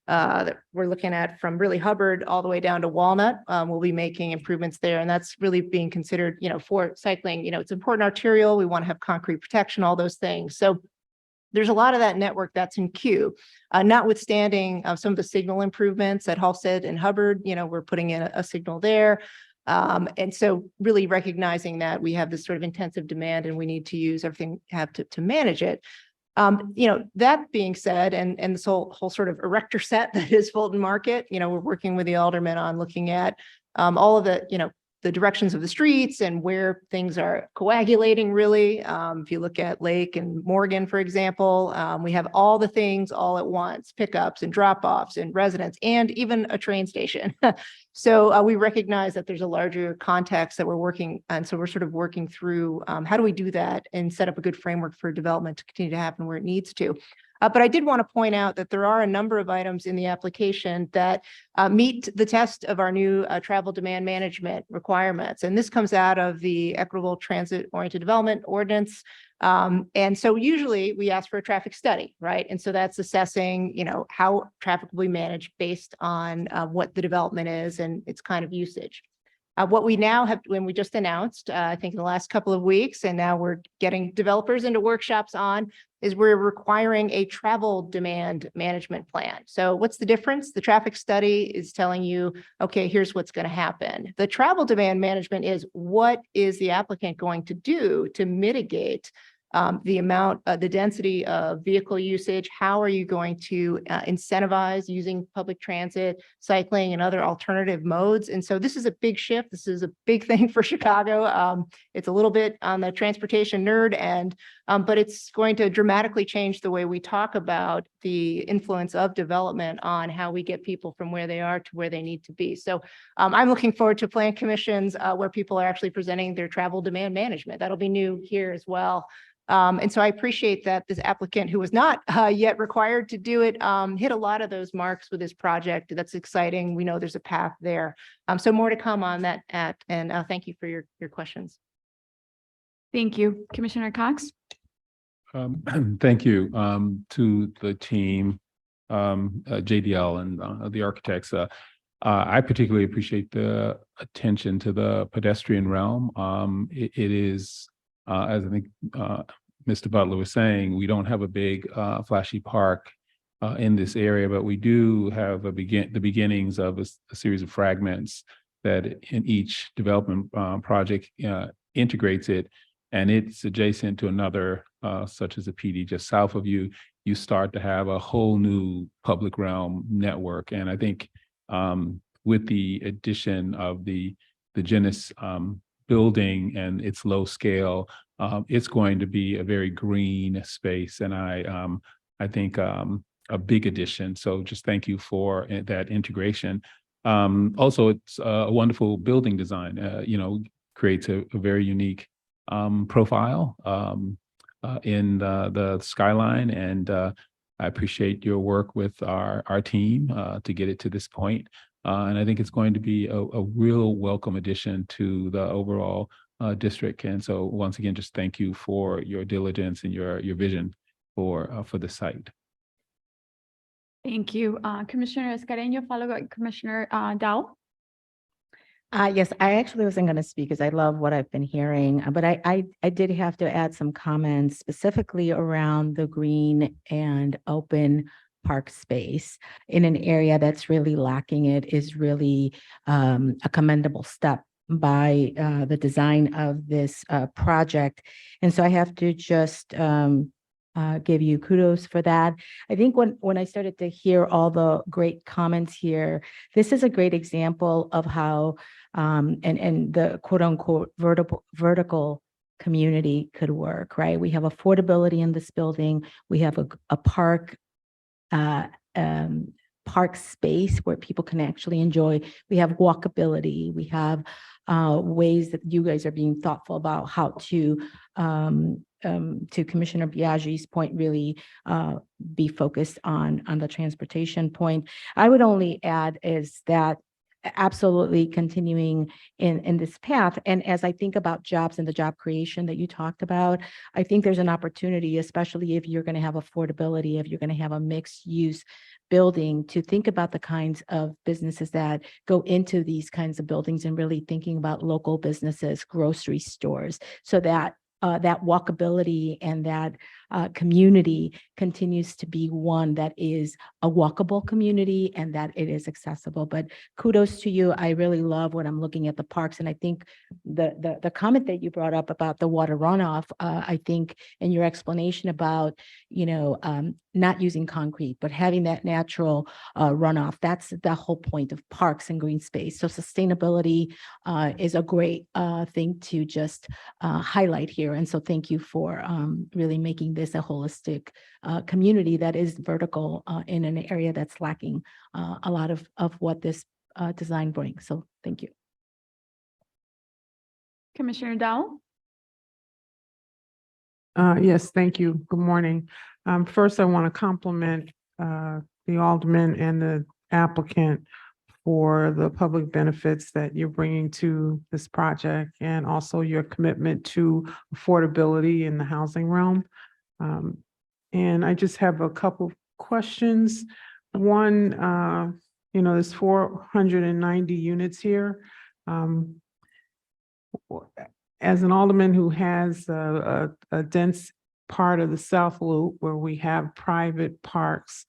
that we're looking at from really Hubbard all the way down to Walnut. We'll be making improvements there, and that's really being considered, for cycling. It's important arterial. We want to have concrete protection, all those things. So there's a lot of that network that's in queue, notwithstanding some of the signal improvements at Halsted and Hubbard. We're putting in a signal there. And so really recognizing that we have this sort of intensive demand and we need to use everything we have to manage it. That being said, and this whole sort of erector set that is Fulton Market, we're working with the aldermen on looking at all of the directions of the streets and where things are coagulating really. If you look at Lake and Morgan, for example, we have all the things all at once, pickups and drop-offs and residents and even a train station. So we recognize that there's a larger context that we're working, and so we're sort of working through how do we do that and set up a good framework for development to continue to happen where it needs to. But I did want to point out that there are a number of items in the application that meet the test of our new travel demand management requirements. And this comes out of the Equitable Transit-Oriented Development Ordinance. And so usually we ask for a traffic study, right? And so that's assessing, how traffic will be managed based on what the development is and its kind of usage. What we now have, when we just announced, I think in the last couple of weeks, and now we're getting developers into workshops on, is we're requiring a travel demand management plan. So what's the difference? The traffic study is telling you, okay, here's what's going to happen. The travel demand management is what is the applicant going to do to mitigate the amount, the density of vehicle usage. How are you going to incentivize using public transit, cycling, and other alternative modes? And so this is a big shift. This is a big thing for Chicago. It's a little bit on the transportation nerd end, but it's going to dramatically change the way we talk about the influence of development on how we get people from where they are to where they need to be. So I'm looking forward to plan commissions where people are actually presenting their travel demand management. That'll be new here as well. And so I appreciate that this applicant, who was not yet required to do it, hit a lot of those marks with this project. That's exciting. We know there's a path there. So more to come on that, and thank you for your questions. Thank you. Commissioner Cox? Thank you to the team, JDL and the architects. I particularly appreciate the attention to the pedestrian realm. It is, as I think Mr. Butler was saying, we don't have a big flashy park in this area, but we do have the beginnings of a series of fragments that in each development project integrates it, and it's adjacent to another, such as a PD just south of you. You start to have a whole new public realm network, and I think with the addition of the Genesis building and its low scale, it's going to be a very green space, and I think a big addition. So just thank you for that integration. Also, it's a wonderful building design. Creates a very unique profile in the skyline, and I appreciate your work with our team to get it to this point. And I think it's going to be a real welcome addition to the overall district. And so once again, just thank you for your diligence and your vision for the site. Thank you. Commissioner Escareno, followed by Commissioner Dow. Yes, I actually wasn't going to speak because I love what I've been hearing, but I did have to add some comments specifically around the green and open park space in an area that's really lacking. It is really a commendable step by the design of this project. And so I have to just give you kudos for that. I think when I started to hear all the great comments here, this is a great example of how and the quote unquote vertical community could work, right? We have affordability in this building. We have a park park space where people can actually enjoy. We have walkability. We have ways that you guys are being thoughtful about how to Commissioner Biaggi's point, really be focused on the transportation point. I would only add is that absolutely continuing in this path. And as I think about jobs and the job creation that you talked about, I think there's an opportunity, especially if you're going to have affordability, if you're going to have a mixed use building, to think about the kinds of businesses that go into these kinds of buildings and really thinking about local businesses, grocery stores, so that that walkability and that community continues to be one that is a walkable community and that it is accessible. But kudos to you. I really love when I'm looking at the parks. And I think the comment that you brought up about the water runoff, I think in your explanation about, not using concrete, but having that natural runoff, that's the whole point of parks and green space. So sustainability is a great thing to just highlight here. And so thank you for really making this a holistic community that is vertical in an area that's lacking a lot of what this design brings. So thank you. Commissioner Dowell? Yes, thank you. Good morning. First, I want to compliment the alderman and the applicant for the public benefits that you're bringing to this project, and also your commitment to affordability in the housing realm. And I just have a couple of questions. One, there's 490 units here. As an alderman who has a dense part of the South Loop where we have private parks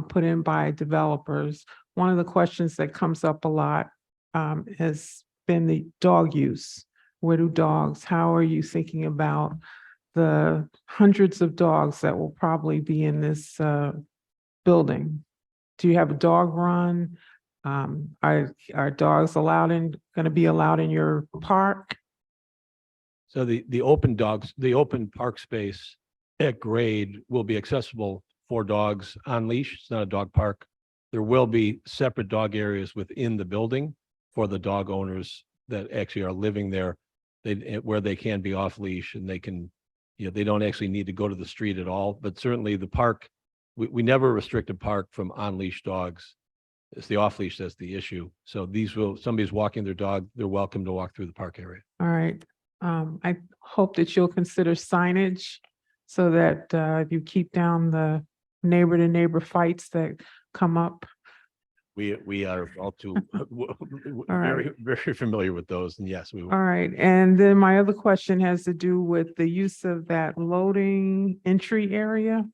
put in by developers, one of the questions that comes up a lot has been the dog use. Where do dogs, how are you thinking about the hundreds of dogs that will probably be in this building? Do you have a dog run? Are dogs going to be allowed in your park? So the open park space at grade will be accessible for dogs on leash. It's not a dog park. There will be separate dog areas within the building for the dog owners that actually are living there, where they can be off leash and they can, they don't actually need to go to the street at all. But certainly the park, we never restrict a park from on leash dogs. It's the off leash that's the issue. So somebody's walking their dog, they're welcome to walk through the park area. All right. I hope that you'll consider signage so that you keep down the neighbor to neighbor fights that come up. We are all too right. very familiar with those, and yes, we will. All right. And then my other question has to do with the use of that loading entry area.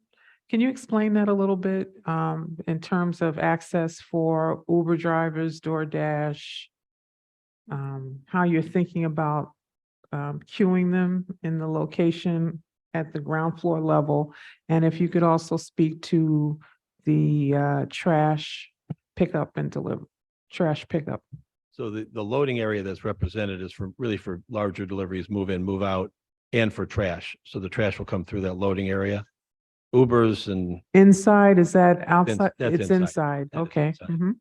Can you explain that a little bit in terms of access for Uber drivers, DoorDash, how you're thinking about queuing them in the location at the ground floor level? And if you could also speak to the trash pickup and trash pickup. So the loading area that's represented is really for larger deliveries, move in, move out, and for trash. So the trash will come through that loading area. Ubers and Inside, is that outside? that's It's inside. inside. That is Okay. inside. Mhm.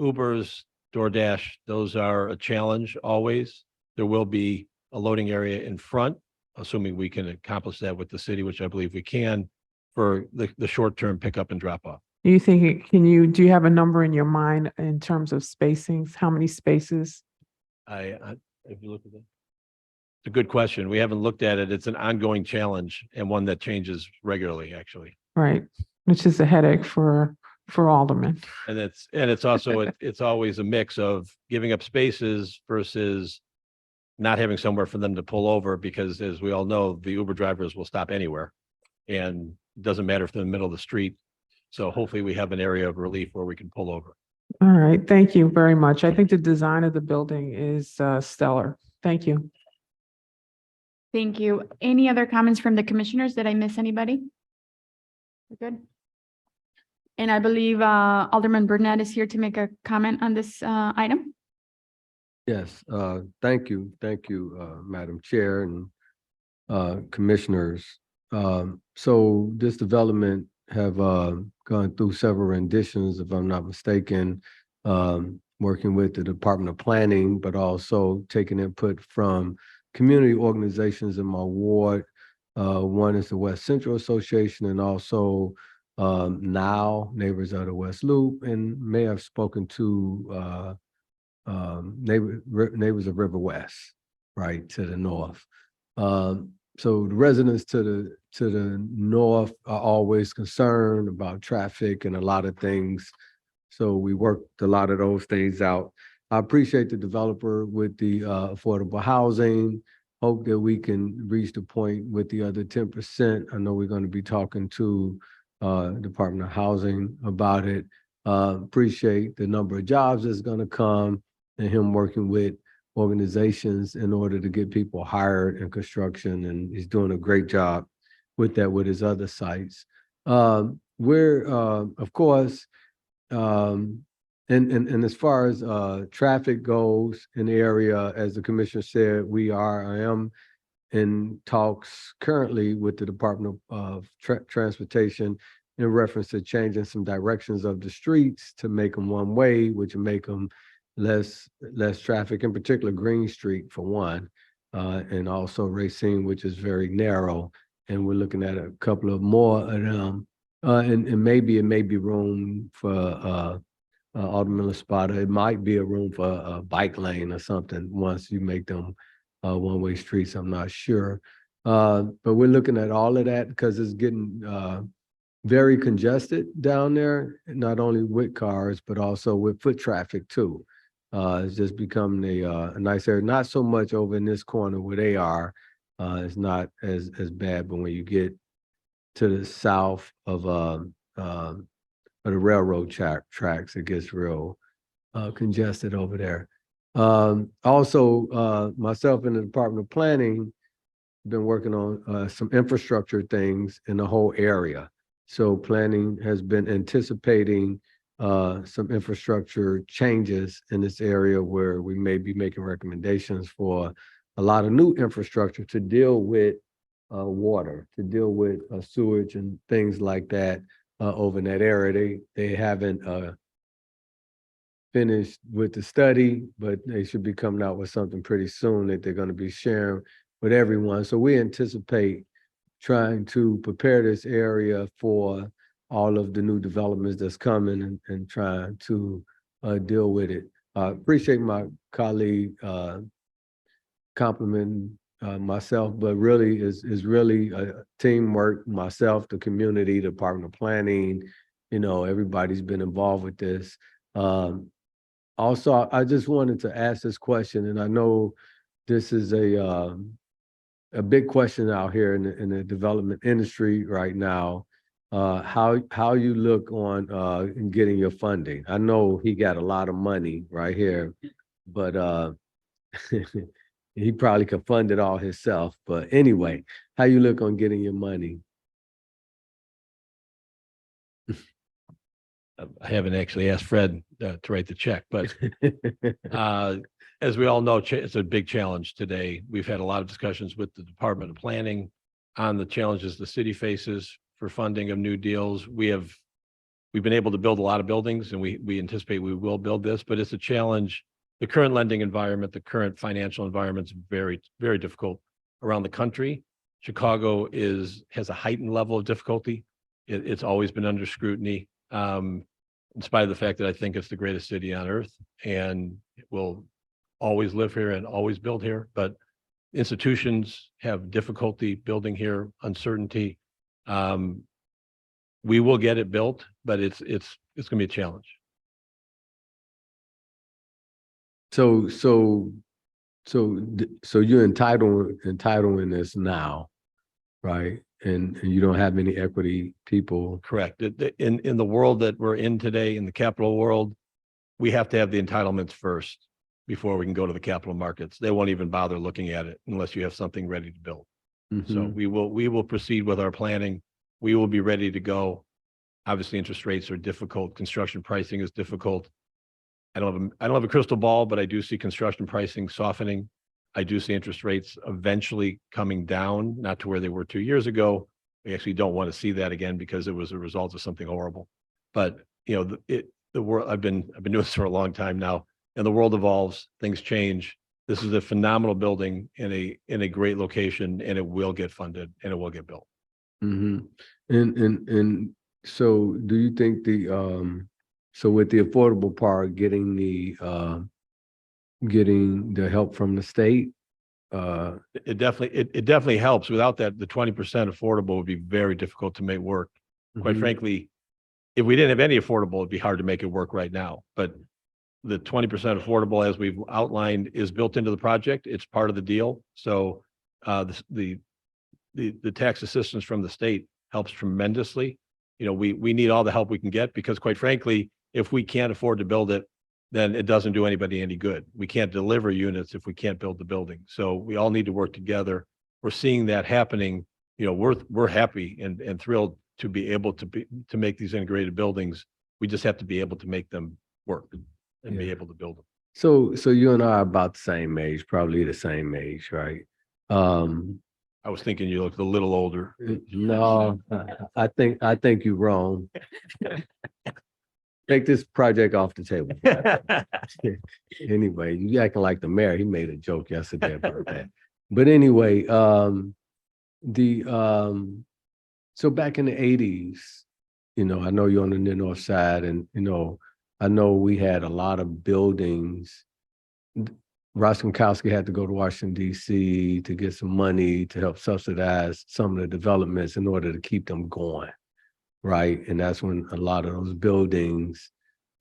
Ubers, DoorDash, those are a challenge always. There will be a loading area in front, assuming we can accomplish that with the city, which I believe we can, for the short-term pickup and drop off. Do you think, do you have a number in your mind in terms of spacings? How many spaces? If you look at that. It's a good question. We haven't looked at it. It's an ongoing challenge and one that changes regularly, actually. Right, which is a headache for aldermen. And it's also, it's always a mix of giving up spaces versus not having somewhere for them to pull over, because as we all know, the Uber drivers will stop anywhere. And it doesn't matter if they're in the middle of the street. So hopefully we have an area of relief where we can pull over. All right, thank you very much. I think the design of the building is stellar. Thank you. Thank you. Any other comments from the commissioners? Did I miss anybody? We're good. And I believe Alderman Burnett is here to make a comment on this item. Yes, thank you, Madam Chair and commissioners. So this development have gone through several renditions, if I'm not mistaken, working with the Department of Planning, but also taking input from community organizations in my ward. One is the West Central Association, and also NOW, Neighbors of the West Loop, and may have spoken to neighbors of River West, right, to the north. So the residents to the north are always concerned about traffic and a lot of things. So we worked a lot of those things out. I appreciate the developer with the affordable housing. Hope that we can reach the point with the other 10%. I know we're going to be talking to Department of Housing about it. Appreciate the number of jobs that's going to come and him working with organizations in order to get people hired in construction, and he's doing a great job with that with his other sites. We're of course, and as far as traffic goes in the area, as the commissioner said, I am in talks currently with the Department of Transportation in reference to changing some directions of the streets to make them one way, which will make them less traffic, in particular Green Street for one, and also Racine, which is very narrow. And we're looking at a couple of more of them. And maybe it may be room for Alderman Laspada. It might be a room for a bike lane or something once you make them one-way streets. I'm not sure. But we're looking at all of that because it's getting very congested down there, not only with cars, but also with foot traffic too. It's just becoming a nice area. Not so much over in this corner where they are. It's not as bad, but when you get to the south of the railroad tracks, it gets real congested over there. Also, myself and the Department of Planning been working on some infrastructure things in the whole area. So planning has been anticipating some infrastructure changes in this area where we may be making recommendations for a lot of new infrastructure to deal with water, to deal with sewage and things like that over in that area. They haven't finished with the study, but they should be coming out with something pretty soon that they're going to be sharing with everyone. So we anticipate trying to prepare this area for all of the new developments that's coming and trying to deal with it. Appreciate my colleague complimenting myself, but really is really a teamwork. Myself, the community, the Department of Planning, everybody's been involved with this. Also, I just wanted to ask this question, and I know this is a big question out here in the development industry right now. How you look on in getting your funding? I know he got a lot of money right here, but he probably could fund it all himself. But anyway, how you look on getting your money? I haven't actually asked Fred to write the check, but as we all know, it's a big challenge today. We've had a lot of discussions with the Department of Planning on the challenges the city faces for funding of new deals. We've been able to build a lot of buildings, and we anticipate we will build this, but it's a challenge. The current lending environment, the current financial environment is very, very difficult around the country. Chicago has a heightened level of difficulty. It's always been under scrutiny, in spite of the fact that I think it's the greatest city on earth, and it will always live here and always build here. But institutions have difficulty building here, uncertainty. We will get it built, but it's going to be a challenge. So you're entitling this now, right? And you don't have any equity people. Correct. In the world that we're in today, in the capital world, we have to have the entitlements first before we can go to the capital markets. They won't even bother looking at it unless you have something ready to build. So we will proceed with our planning. We will be ready to go. Obviously, interest rates are difficult. Construction pricing is difficult. I don't have a crystal ball, but I do see construction pricing softening. I do see interest rates eventually coming down, not to where they were 2 years ago. We actually don't want to see that again because it was a result of something horrible. But the world, I've been doing this for a long time now, and the world evolves, things change. This is a phenomenal building in a great location, and it will get funded and it will get built. And so do you think so with the affordable part, getting the getting the help from the state. It definitely helps. Without that, the 20% affordable would be very difficult to make work. Quite Mhm. frankly, if we didn't have any affordable, it'd be hard to make it work right now. But the 20% affordable, as we've outlined, is built into the project. It's part of the deal. So the tax assistance from the state helps tremendously. You know, we need all the help we can get, because quite frankly, if we can't afford to build it, then it doesn't do anybody any good. We can't deliver units if we can't build the building. So we all need to work together. We're seeing that happening. You know, we're happy and thrilled to be able to make these integrated buildings. We just have to be able to make them work and be Yeah. able to build them. So you and I are about the same age, probably the same age, right? I was thinking you looked a little older. No, I think you're wrong. Take this project off the table. Anyway, you acting like the mayor. He made a joke yesterday about that. But anyway, so back in the 80s, you know, I know you're on the near north side, and you know, I know we had a lot of buildings. Ross Gronkowski had to go to Washington, D.C. to get some money to help subsidize some of the developments in order to keep them going, right? And that's when a lot of those buildings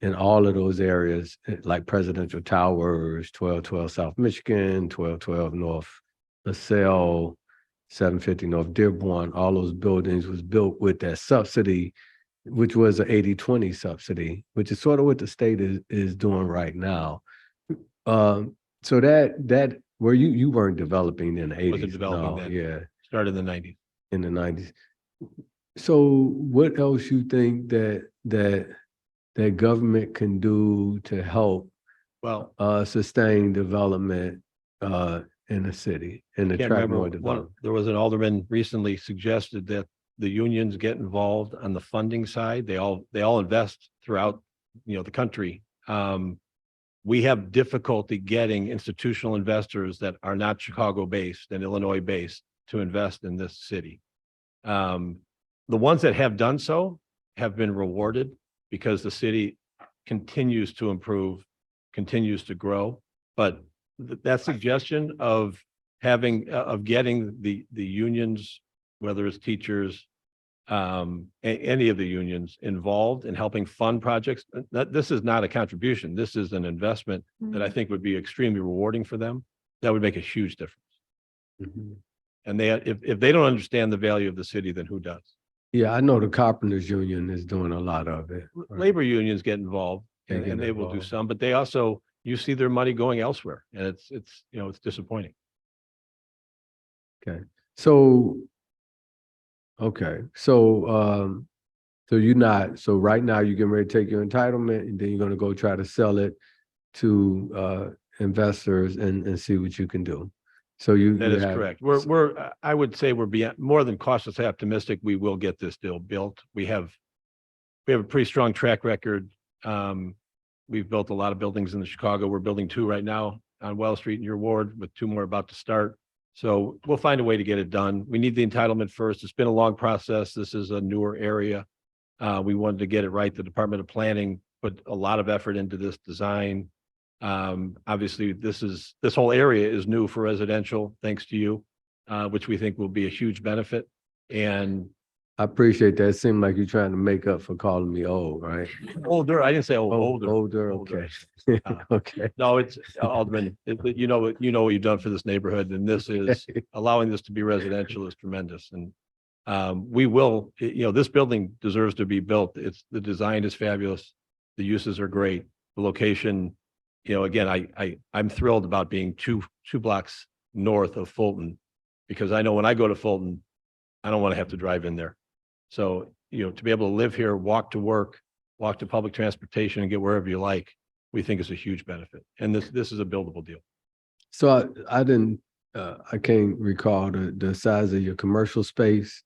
in all of those areas, like Presidential Towers, 1212 South Michigan, 1212 North LaSalle, 750 North Dearborn, all those buildings was built with that subsidy, which was an 80-20 subsidy, which is sort of what the state is doing right now. So that where you weren't developing in the 80s. Wasn't developing then. Yeah, Started in the 90s. in the 90s. So what else you think that government can do to help Well, sustain development in the city and can't attract remember more one, development? there was an alderman recently suggested that the unions get involved on the funding side. They all invest throughout, you know, the country. We have difficulty getting institutional investors that are not Chicago-based and Illinois-based to invest in this city. The ones that have done so have been rewarded because the city continues to improve, continues to grow. But that suggestion of getting the unions, whether it's teachers, any of the unions involved in helping fund projects, this is not a contribution. This is an investment that I think would be extremely rewarding for them. That would make a huge difference. Mhm. And if they don't understand the value of the city, then who does? Yeah, I know the Carpenters Union is doing a lot of it. right? Labor unions get involved They get and they will do involved. some, but they also, you see their money going elsewhere, and it's, you know, it's disappointing. Okay, so, so right now you're getting ready to take your entitlement and then you're gonna go try to sell it to investors and see what you can do. So That is correct. I would say we're beyond, more than cautiously optimistic, we will get this deal built. We have a pretty strong track record. We've built a lot of buildings in Chicago. We're building 2 right now on Wells Street in your ward, with 2 more about to start. So we'll find a way to get it done. We need the entitlement first. It's been a long process. This is a newer area. We wanted to get it right. The Department of Planning put a lot of effort into this design. Obviously, this whole area is new for residential, thanks to you, which we think will be a huge benefit. And I appreciate that. It seemed like you're trying to make up for calling me old, right? older, I didn't say older. Older, Older. okay. Uh, Okay. No, it's Alderman, you know what you've done for this neighborhood, and this is allowing this to be residential is tremendous. And we will, you know, this building deserves to be built. The design is fabulous. The uses are great. The location, you know, again, I'm thrilled about being two blocks north of Fulton, because I know when I go to Fulton, I don't want to have to drive in there. So, you know, to be able to live here, walk to work, walk to public transportation and get wherever you like, we think is a huge benefit. And this is a buildable deal. So I can't recall the size of your commercial space.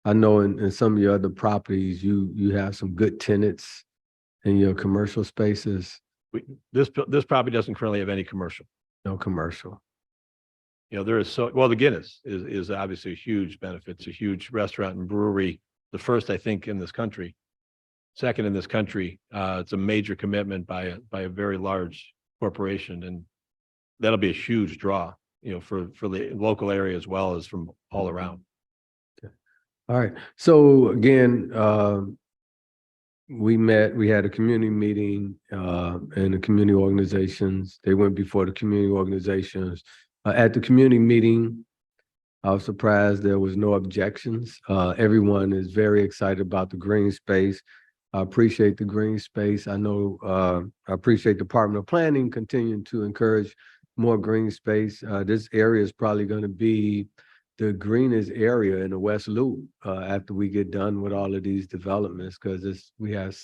I know in some of your other properties, you have some good tenants in your commercial spaces. This property doesn't currently have any commercial. No commercial. You know, there is the Guinness is obviously a huge benefit. It's a huge restaurant and brewery. The first, I think, in this country, second in this country. It's a major commitment by a very large corporation. And that'll be a huge draw, for the local area as well as from all around. All right. So again, we had a community meeting, and the community organizations, they went before the community organizations. At the community meeting, I was surprised there was no objections. Everyone is very excited about the green space. I appreciate the green space. I know, I appreciate Department of Planning continuing to encourage more green space. This area is probably going to be the greenest area in the West Loop after we get done with all of these developments, because we have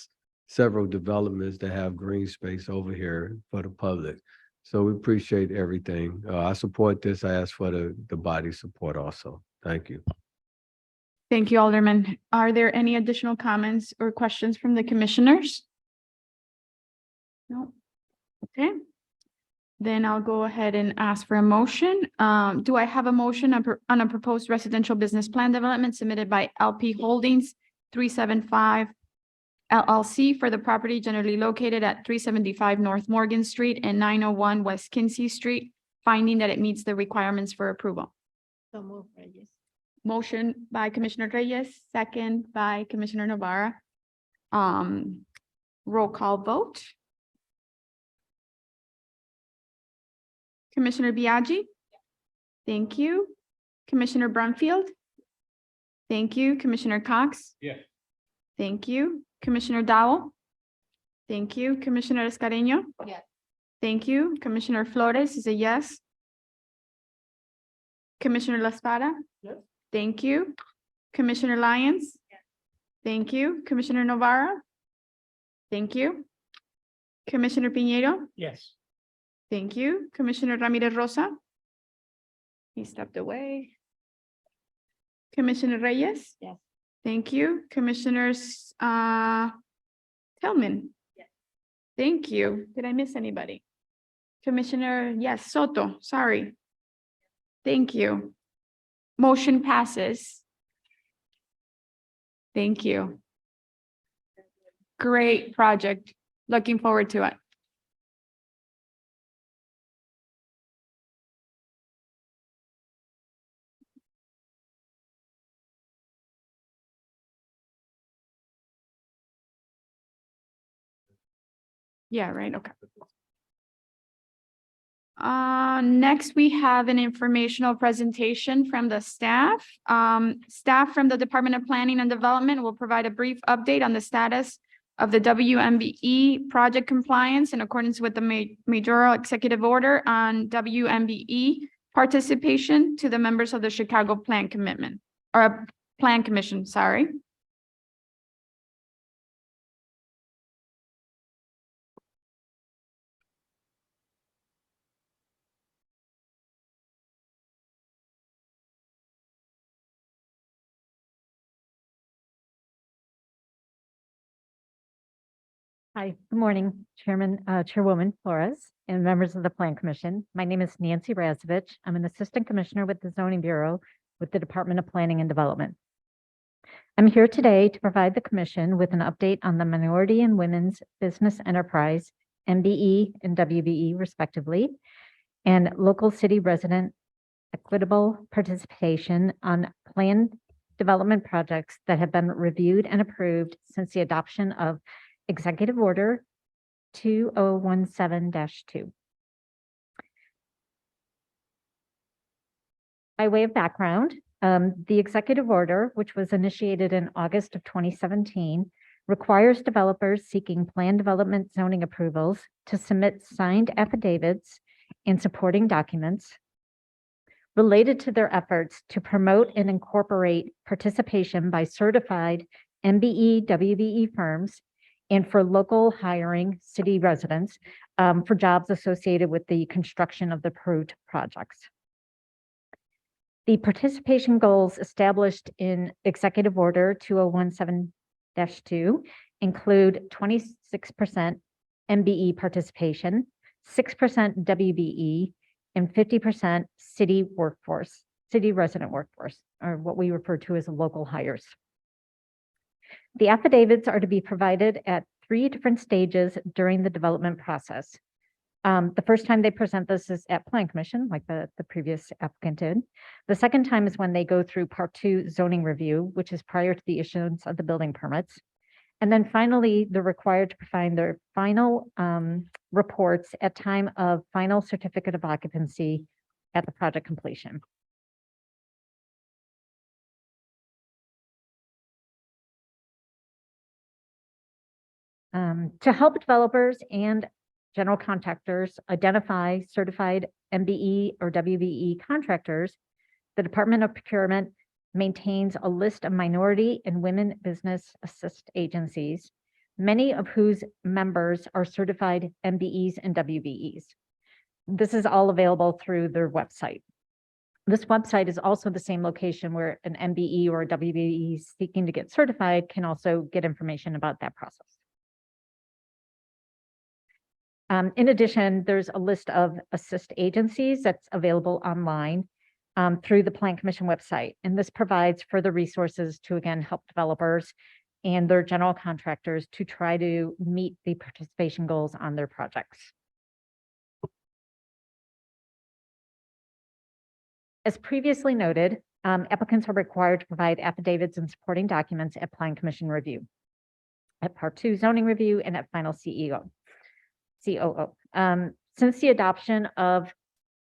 several developments that have green space over here for the public. So we appreciate everything. I support this. I ask for the body support also. Thank you. Thank you, Alderman. Are there any additional comments or questions from the commissioners? No. Okay. Then I'll go ahead and ask for a motion. Do I have a motion on a proposed residential business plan development submitted by LP Holdings 375 LLC for the property generally located at 375 North Morgan Street and 901 West Kinsey Street, finding that it meets the requirements for approval? So move, Reyes. Motion by Commissioner Reyes, second by Commissioner Novara. Roll call vote. Commissioner Biaggi? Thank you. Commissioner Brumfield? Thank you. Commissioner Cox? Yes. Thank you. Commissioner Dowell? Thank you. Commissioner Escareno? Yes. Thank you. Commissioner Flores is a yes. Commissioner La Espada? Yes. Thank you. Commissioner Lyons? Thank you. Commissioner Novara? Thank you. Commissioner Pinheiro? Yes. Thank you. Commissioner Ramirez Rosa? He stepped away. Commissioner Reyes? Yes. Thank you. Commissioners, Tillman? Yes. Thank you. Did I miss anybody? Commissioner, yes, Soto, sorry. Thank you. Motion passes. Thank you. Great project. Looking forward to it. Yeah, right, okay. Next, we have an informational presentation from the staff. Staff from the Department of Planning and Development will provide a brief update on the status of the WMBE project compliance in accordance with the mayoral executive order on WMBE participation to the members of the Chicago Plan Commitment, or Plan Commission, sorry. Hi, good morning, Chairwoman Flores, and members of the Plan Commission. My name is Nancy Razovich. I'm an Assistant Commissioner with the Zoning Bureau with the Department of Planning and Development. I'm here today to provide the Commission with an update on the Minority and Women's Business Enterprise, MBE and WBE respectively, and local city resident equitable participation on planned development projects that have been reviewed and approved since the adoption of Executive Order 2017-2. By way of background, the executive order, which was initiated in August of 2017, requires developers seeking planned development zoning approvals to submit signed affidavits and supporting documents related to their efforts to promote and incorporate participation by certified MBE, WBE firms and for local hiring city residents for jobs associated with the construction of the approved projects. The participation goals established in Executive Order 2017-2 include 26% MBE participation, 6% WBE, and 50% city resident workforce, or what we refer to as local hires. The affidavits are to be provided at 3 different stages during the development process. The first time they present this is at Plan Commission, like the previous applicant did. The second time is when they go through Part 2 zoning review, which is prior to the issuance of the building permits. And then finally, they're required to provide their final reports at time of final certificate of occupancy at the project completion. To help developers and general contractors identify certified MBE or WBE contractors, the Department of Procurement maintains a list of minority and women business assist agencies, many of whose members are certified MBEs and WBEs. This is all available through their website. This website is also the same location where an MBE or a WBE seeking to get certified can also get information about that process. In addition, there's a list of assist agencies that's available online through the Plan Commission website. And this provides further resources to, again, help developers and their general contractors to try to meet the participation goals on their projects. As previously noted, applicants are required to provide affidavits and supporting documents at Plan Commission review, at Part 2 zoning review, and at final COO. Since the adoption of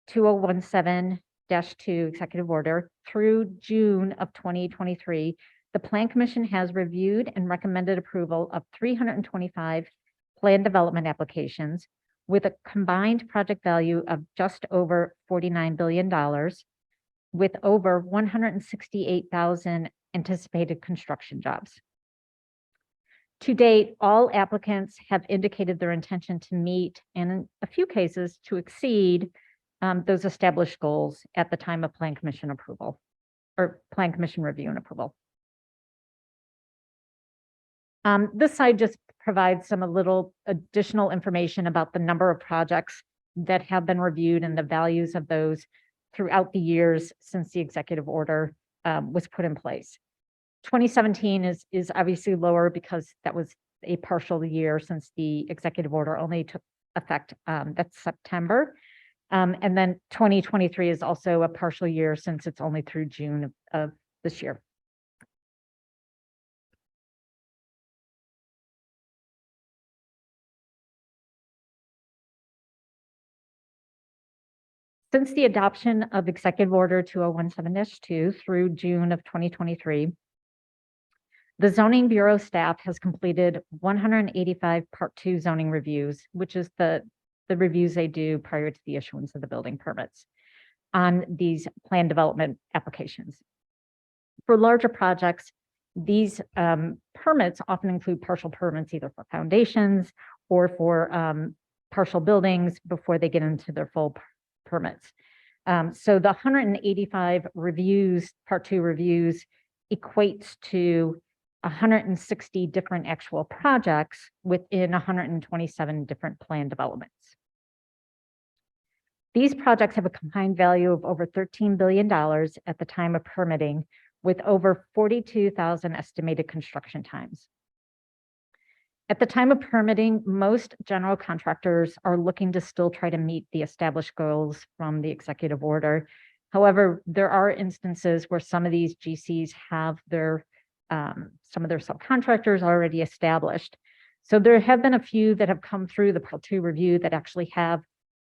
2017-2 executive order through June of 2023, the Plan Commission has reviewed and recommended approval of 325 plan development applications with a combined project value of just over $49 billion, with over 168,000 anticipated construction jobs. To date, all applicants have indicated their intention to meet, and in a few cases to exceed, those established goals at the time of Plan Commission approval or Plan Commission review and approval. This slide just provides some a little additional information about the number of projects that have been reviewed and the values of those throughout the years since the executive order was put in place. 2017 is obviously lower because that was a partial year since the executive order only took effect, that's September. And then 2023 is also a partial year since it's only through June of this year. Since the adoption of Executive Order 2017-2 through June of 2023, the Zoning Bureau staff has completed 185 Part 2 zoning reviews, which is the reviews they do prior to the issuance of the building permits on these plan development applications. For larger projects, these permits often include partial permits either for foundations or for partial buildings before they get into their full permits. So the 185 reviews, Part 2 reviews, equates to 160 different actual projects within 127 different plan developments. These projects have a combined value of over $13 billion at the time of permitting, with over 42,000 estimated construction times. At the time of permitting, most general contractors are looking to still try to meet the established goals from the executive order. However, there are instances where some of these GCs have their some of their subcontractors already established. So there have been a few that have come through the Part 2 review that actually have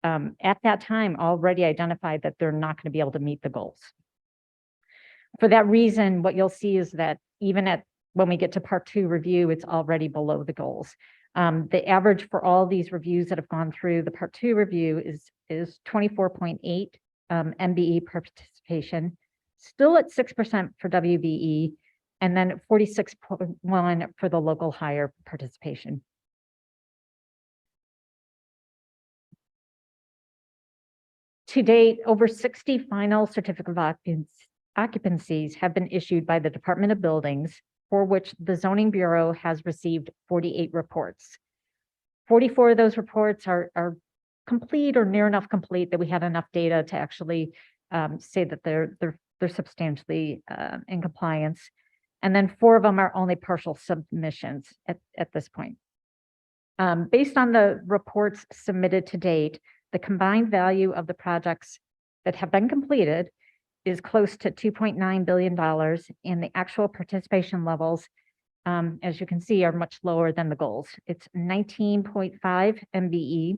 at that time already identified that they're not going to be able to meet the goals. For that reason, what you'll see is that even when we get to Part 2 review, it's already below the goals. The average for all these reviews that have gone through the Part 2 review is 24.8 MBE participation, still at 6% for WBE, and then 46.1 for the local hire participation. To date, over 60 final certificate of occupancies have been issued by the Department of Buildings, for which the Zoning Bureau has received 48 reports. 44 of those reports are complete or near enough complete that we have enough data to actually say that they're substantially in compliance. And then 4 of them are only partial submissions at this point. Based on the reports submitted to date, the combined value of the projects that have been completed is close to $2.9 billion, and the actual participation levels, as you can see, are much lower than the goals. It's 19.5 MBE,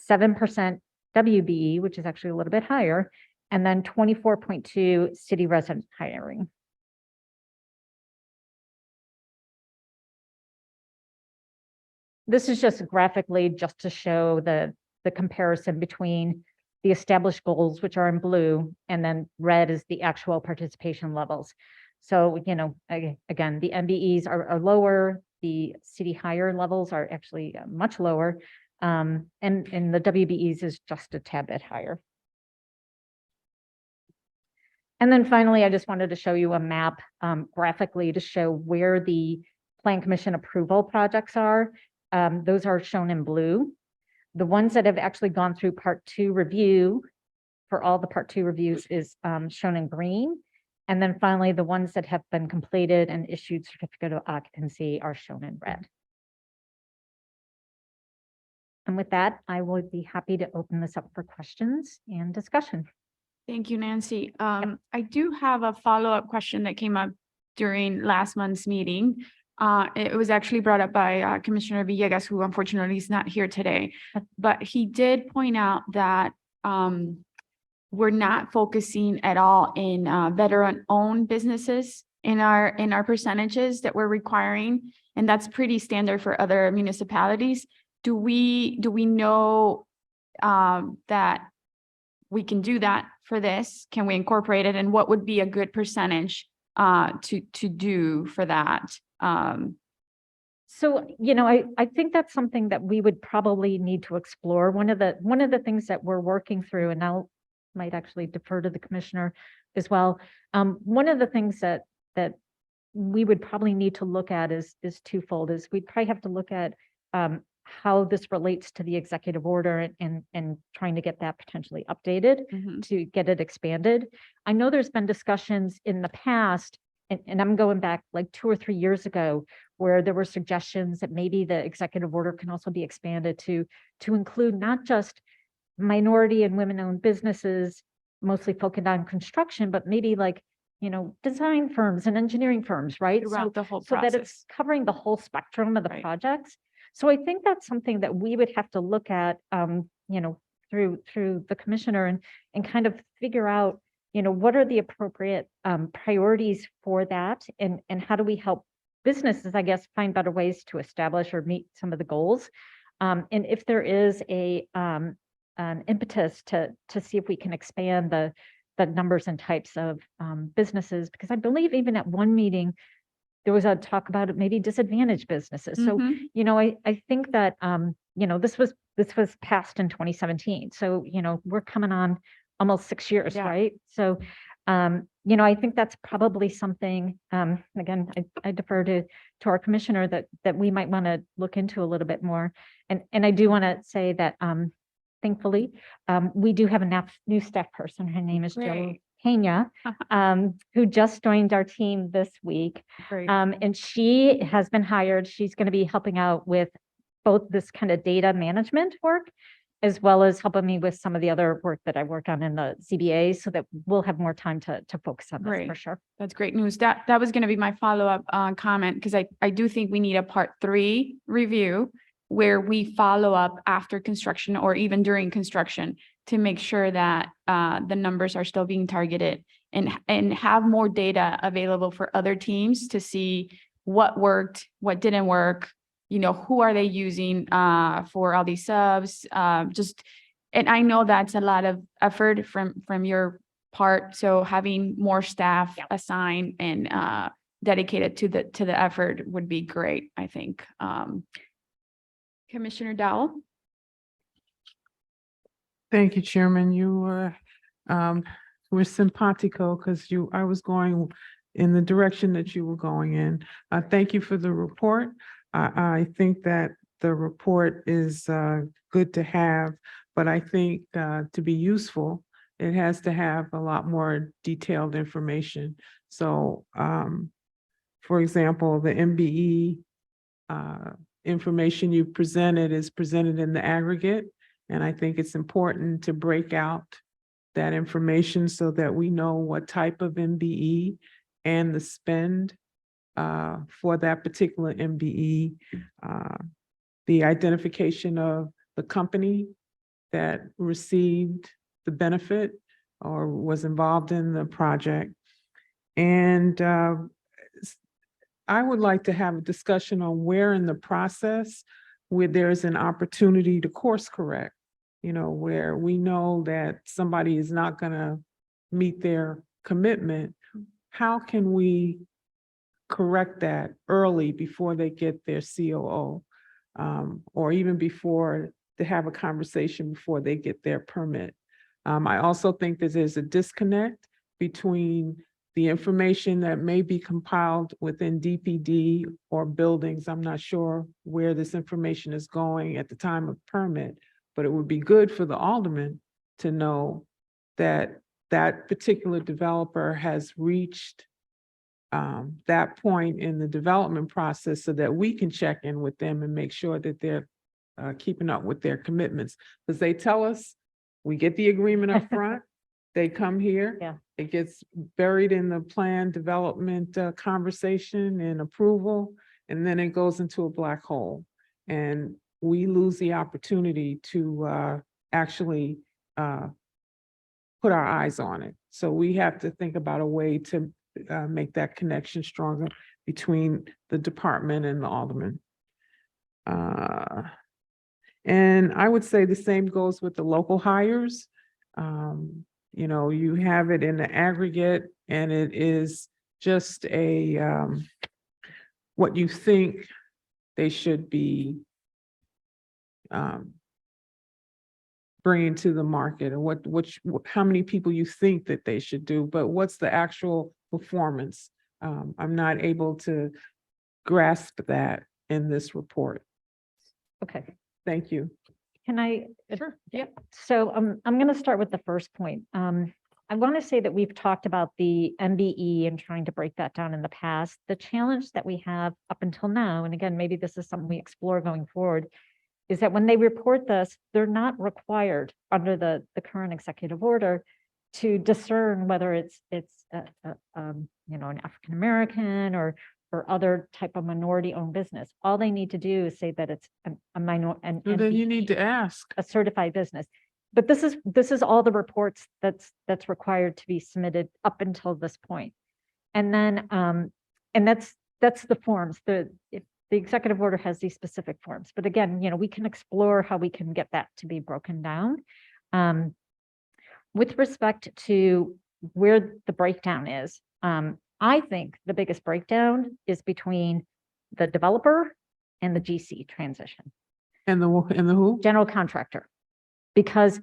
7% WBE, which is actually a little bit higher, and then 24.2 city resident hiring. This is just graphically just to show the comparison between the established goals, which are in blue, and then red is the actual participation levels. So, you know, again, the MBEs are lower, the city higher levels are actually much lower, and the WBEs is just a tad bit higher. And then finally, I just wanted to show you a map graphically to show where the Plan Commission approval projects are. Those are shown in blue. The ones that have actually gone through Part 2 review, for all the Part 2 reviews, is shown in green. And then finally, the ones that have been completed and issued certificate of occupancy are shown in red. And with that, I would be happy to open this up for questions and discussion. Thank you, Nancy. I do have a follow-up question that came up during last month's meeting. It was actually brought up by Commissioner Villegas, who unfortunately is not here today. But he did point out that we're not focusing at all in veteran-owned businesses in our percentages that we're requiring, and that's pretty standard for other municipalities. Do we know that we can do that for this? Can we incorporate it, and what would be a good percentage to do for that? So, you know, I think that's something that we would probably need to explore. One of the things that we're working through, and I might actually defer to the commissioner as well. One of the things that we would probably need to look at is twofold. Is we'd probably have to look at how this relates to the executive order and trying to get that potentially updated to get it expanded. I know there's been discussions in the past, and I'm going back like 2 or 3 years ago, where there were suggestions that maybe the executive order can also be expanded to include not just minority and women-owned businesses, mostly focused on construction, but maybe like, you know, design firms and engineering firms, right? Throughout the whole so that process. it's covering the whole spectrum of the projects. So I think that's something that we would have to look at, you know, through the commissioner and kind of figure out, you know, what are the appropriate priorities for that, and how do we help businesses, I guess, find better ways to establish or meet some of the goals. And if there is an impetus to see if we can expand the numbers and types of businesses, because I believe even at one meeting, there was a talk about maybe disadvantaged businesses. So, you know, I think that, you know, this was passed in 2017. So, you know, we're coming on almost 6 years, right? So, you know, I think that's probably something, again, I defer to our commissioner that we might want to look into a little bit more. And I do want to say that, thankfully, we do have a new staff person. Her name is Jill Pena, who just joined our team this week. And she has been hired. She's going to be helping out with both this kind of data management work, as well as helping me with some of the other work that I work on in the CBA, so that we'll have more time to focus on this for sure. That's great news. That was going to be my follow-up comment, because I do think we need a Part 3 review where we follow up after construction or even during construction to make sure that the numbers are still being targeted, and have more data available for other teams to see what worked, what didn't work, you know, who are they using for all these subs, and I know that's a lot of effort from your part. So having more staff assigned and dedicated to the effort would be great, I think. Commissioner Dowell. Thank you, Chairman. You were simpatico because I was going in the direction that you were going in. Thank you for the report. I think that the report is good to have, but I think to be useful, it has to have a lot more detailed information. So, for example, the MBE information you've presented is presented in the aggregate. And I think it's important to break out that information so that we know what type of MBE and the spend for that particular MBE, the identification of the company that received the benefit or was involved in the project. And I would like to have a discussion on where in the process where there's an opportunity to course correct, you know, where we know that somebody is not gonna meet their commitment. How can we correct that early before they get their COO? Or even before they have a conversation before they get their permit. I also think that there's a disconnect between the information that may be compiled within DPD or buildings. I'm not sure where this information is going at the time of permit, but it would be good for the alderman to know that that particular developer has reached that point in the development process so that we can check in with them and make sure that they're keeping up with their commitments. Because they tell us, we get the agreement up front, they come here. Yeah. It gets buried in the plan development conversation and approval, and then it goes into a black hole. And we lose the opportunity to actually put our eyes on it. So we have to think about a way to make that connection stronger between the department and the alderman. And I would say the same goes with the local hires. You know, you have it in the aggregate and it is just a, what you think they should be bringing to the market, and how many people you think that they should do, but what's the actual performance? I'm not able to grasp that in this report. Okay. Thank you. Can I? Sure. Yeah. So I'm going to start with the first point. I want to say that we've talked about the MBE and trying to break that down in the past. The challenge that we have up until now, and again, maybe this is something we explore going forward, is that when they report this, they're not required under the current executive order to discern whether it's you know, an African American or other type of minority owned business. All they need to do is say that it's a minor and So then you need to ask. a certified business. But this is all the reports that's required to be submitted up until this point. And then and that's the forms. The executive order has these specific forms. But again, you know, we can explore how we can get that to be broken down. With respect to where the breakdown is, I think the biggest breakdown is between the developer and the GC transition. And the who? General contractor. Because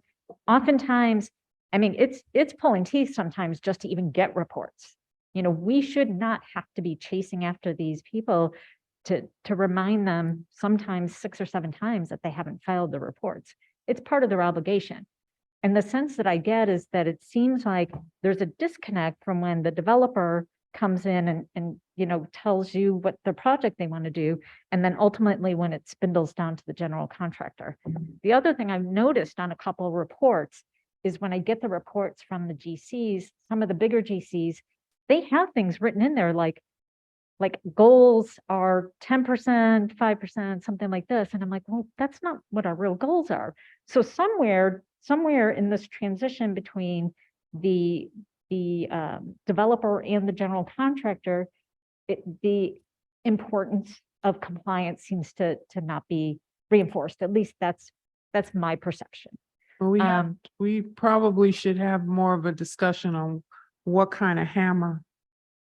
oftentimes, I mean, it's pulling teeth sometimes just to even get reports. You know, we should not have to be chasing after these people to remind them sometimes 6 or 7 times that they haven't filed the reports. It's part of their obligation. And the sense that I get is that it seems like there's a disconnect from when the developer comes in and you know, tells you what the project they want to do, and then ultimately when it spindles down to the general contractor. The other thing I've noticed on a couple of reports is when I get the reports from the GCs, some of the bigger GCs, they have things written in there like goals are 10%, 5%, something like this. And I'm like, well, that's not what our real goals are. So somewhere in this transition between the developer and the general contractor, the importance of compliance seems to not be reinforced. At least that's my perception. Well, we probably should have more of a discussion on what kind of hammer,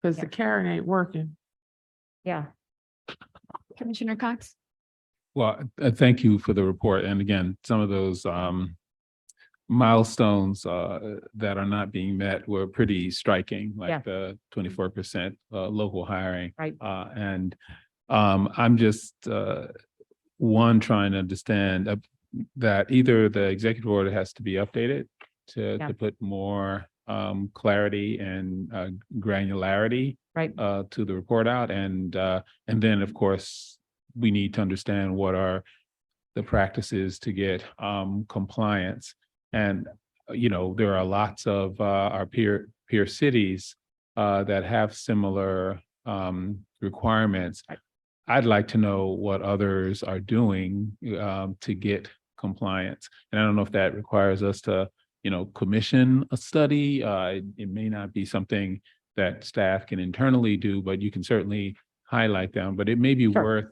because the carrot ain't working. Yeah. Commissioner Cox? Well, thank you for the report. And again, some of those milestones that are not being met were pretty striking, like the 24% local hiring. Right. And I'm just trying to understand that either the executive order has to be updated to put more clarity and granularity right to the report out, and then of course we need to understand what are the practices to get compliance. And, there are lots of our peer cities that have similar requirements. I'd like to know what others are doing to get compliance. And I don't know if that requires us to, commission a study. It may not be something that staff can internally do, but you can certainly highlight them. But it may be worth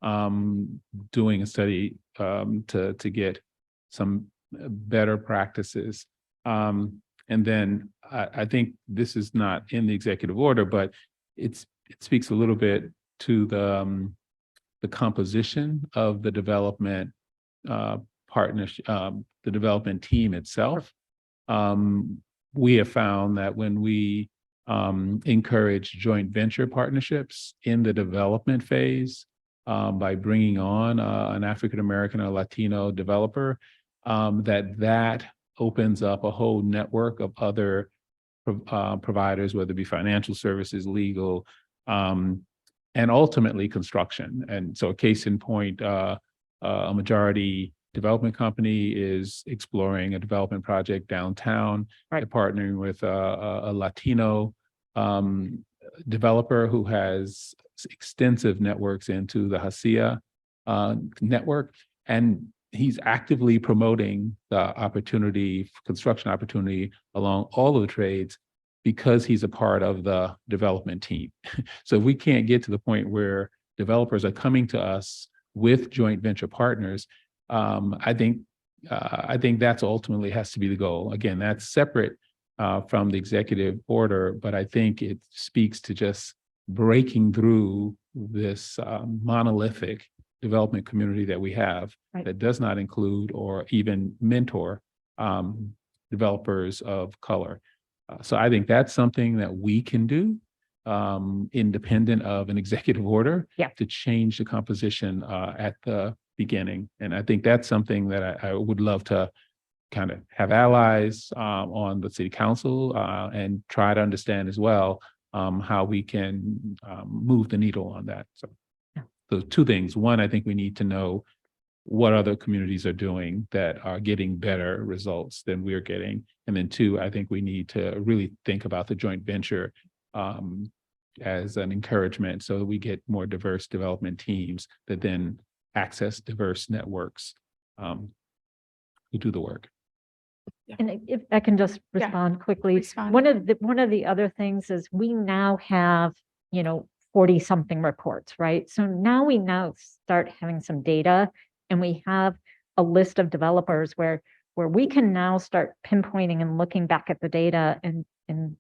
doing a study to get some better practices. And then I think this is not in the executive order, but it speaks a little bit to the composition of the development partnership, the development team itself. We have found that when we encourage joint venture partnerships in the development phase by bringing on an African-American or Latino developer, that opens up a whole network of other providers, whether it be financial services, legal, and ultimately construction. And so a case in point, a majority development company is exploring a development project downtown. They're partnering with a Latino developer who has extensive networks into the Hacienda network. And he's actively promoting the construction opportunity along all of the trades because he's a part of the development team. So if we can't get to the point where developers are coming to us with joint venture partners, I think that's ultimately has to be the goal. Again, that's separate from the executive order, but I think it speaks to just breaking through this monolithic development community that we have that does not include or even mentor developers of color. So I think that's something that we can do independent of an executive order to change the composition at the beginning. And I think that's something that I would love to kind of have allies on the city council and try to understand as well how we can move the needle on that. So two things. One, I think we need to know what other communities are doing that are getting better results than we're getting. And then two, I think we need to really think about the joint venture as an encouragement so that we get more diverse development teams that then access diverse networks who do the work. And if I can just respond quickly. One of the other things is we now have, 40 something reports, right? So now we start having some data and we have a list of developers where we can now start pinpointing and looking back at the data and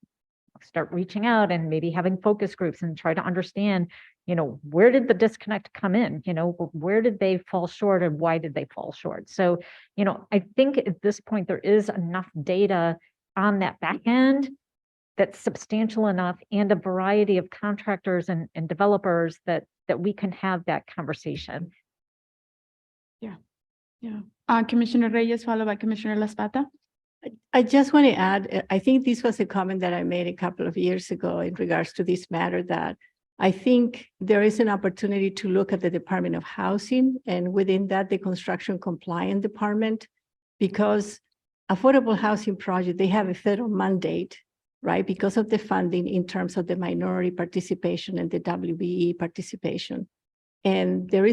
start reaching out and maybe having focus groups and try to understand, where did the disconnect come in? Where did they fall short and why did they fall short? So, I think at this point, there is enough data on that back end that's substantial enough and a variety of contractors and developers that we can have that conversation. Commissioner Reyes, followed by Commissioner Laspata. I just want to add, I think this was a comment that I made a couple of years ago in regards to this matter, that I think there is an opportunity to look at the Department of Housing and within that, the construction compliant department, because affordable housing project, they have a federal mandate, right? Because of the funding in terms of the minority participation and the WBE participation. And there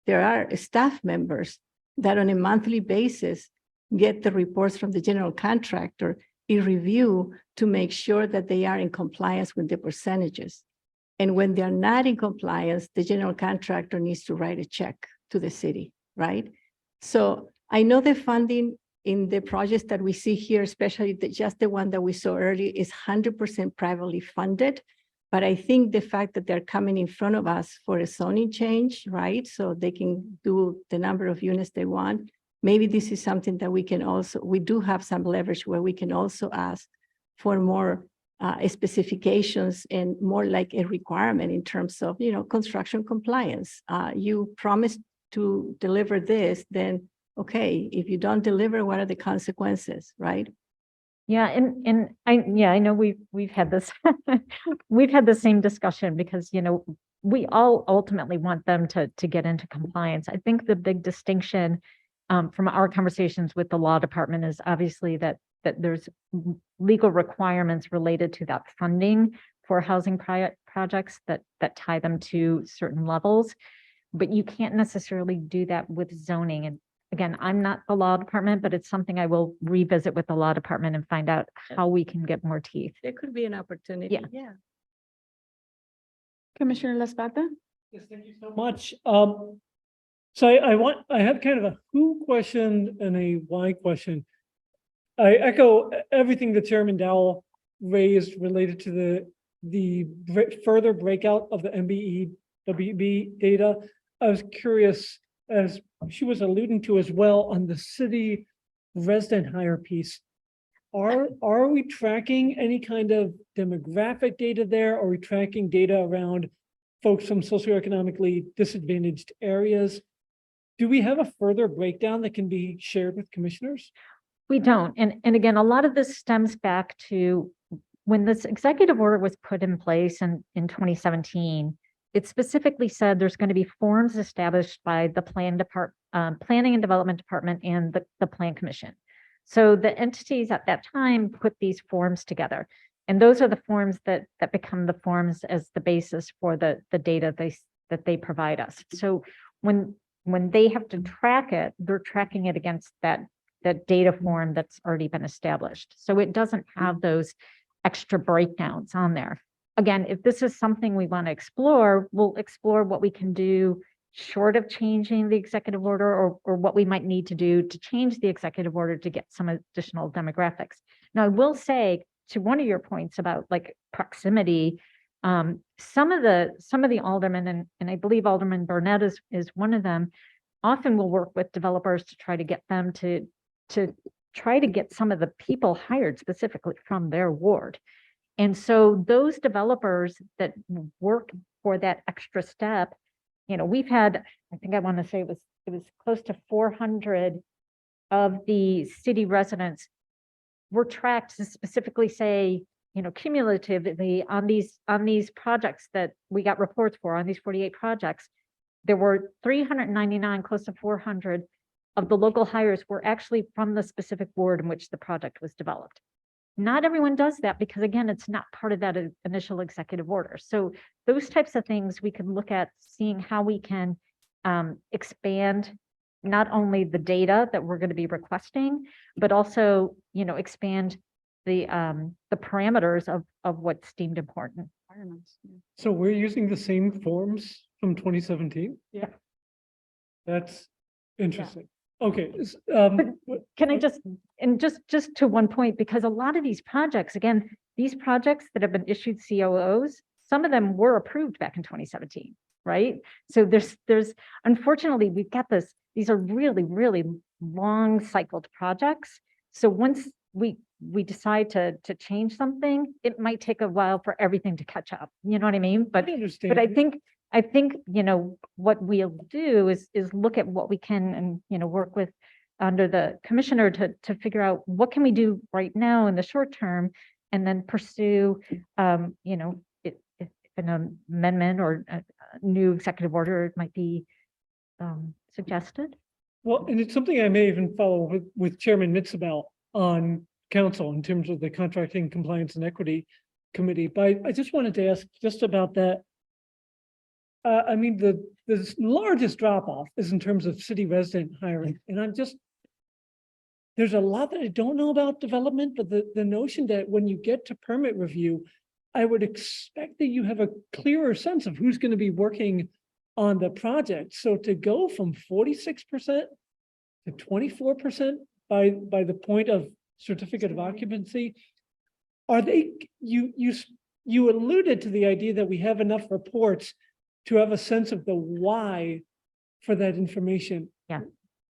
are staff members that on a monthly basis get the reports from the general contractor in review to make sure that they are in compliance with the percentages. And when they're not in compliance, the general contractor needs to write a check to the city, right? So I know the funding in the projects that we see here, especially just the one that we saw earlier, is 100% privately funded. But I think the fact that they're coming in front of us for a zoning change, right? So they can do the number of units they want. Maybe this is something that we do have some leverage where we can also ask for more specifications and more like a requirement in terms of, construction compliance. You promised to deliver this, then, okay, if you don't deliver, what are the consequences, right? Yeah, and I know we've had this, we've had the same discussion because, we all ultimately want them to get into compliance. I think the big distinction from our conversations with the law department is obviously that there's legal requirements related to that funding for housing projects that tie them to certain levels. But you can't necessarily do that with zoning. And again, I'm not the law department, but it's something I will revisit with the law department and find out how we can get more teeth. There could be an opportunity. Yeah. Commissioner Lasplata? Yes, thank you so much. So I have kind of a who question and a why question. I echo everything that Chairman Dowell raised related to the further breakout of the MBE, WB data. I was curious, as she was alluding to as well, on the city resident hire piece. Are we tracking any kind of demographic data there? Are we tracking data around folks from socioeconomically disadvantaged areas? Do we have a further breakdown that can be shared with commissioners? We don't. And again, a lot of this stems back to when this executive order was put in place in 2017, it specifically said there's going to be forms established by the planning and development department and the plan commission. So the entities at that time put these forms together. And those are the forms that become the forms as the basis for the data that they provide us. So when they have to track it, they're tracking it against that data form that's already been established. So it doesn't have those extra breakdowns on there. Again, if this is something we want to explore, we'll explore what we can do short of changing the executive order or what we might need to do to change the executive order to get some additional demographics. Now, I will say to one of your points about like proximity, some of the aldermen, and I believe Alderman Burnett is one of them, often will work with developers to try to get them to try to get some of the people hired specifically from their ward. And so those developers that work for that extra step, you know, we've had, I think I want to say it was close to 400 of the city residents were tracked to specifically say, you know, cumulatively on these projects that we got reports for, on these 48 projects, there were 399, close to 400 of the local hires were actually from the specific ward in which the project was developed. Not everyone does that because, again, it's not part of that initial executive order. So those types of things we can look at, seeing how we can expand not only the data that we're going to be requesting, but also, you know, expand the parameters of what's deemed important. So we're using the same forms from 2017? Yeah. That's interesting. Okay. Can I just to one point, because a lot of these projects, again, these projects that have been issued COOs, some of them were approved back in 2017, right? So there's unfortunately, we've got these are really, really long cycled projects. So once we decide to change something, it might take a while for everything to catch up. You know what I mean? But I think, you know, what we'll do is look at what we can and, you know, work with under the commissioner to figure out what can we do right now in the short term, and then pursue, you know, if an amendment or a new executive order might be suggested. Well, and it's something I may even follow with Chairman Mitzabel on council in terms of the Contracting Compliance and Equity Committee. But I just wanted to ask just about that. I mean, the largest drop off is in terms of city resident hiring. And there's a lot that I don't know about development, but the notion that when you get to permit review, I would expect that you have a clearer sense of who's going to be working on the project. So to go from 46% to 24% by the point of certificate of occupancy, are they, you alluded to the idea that we have enough reports to have a sense of the why for that information. Yeah.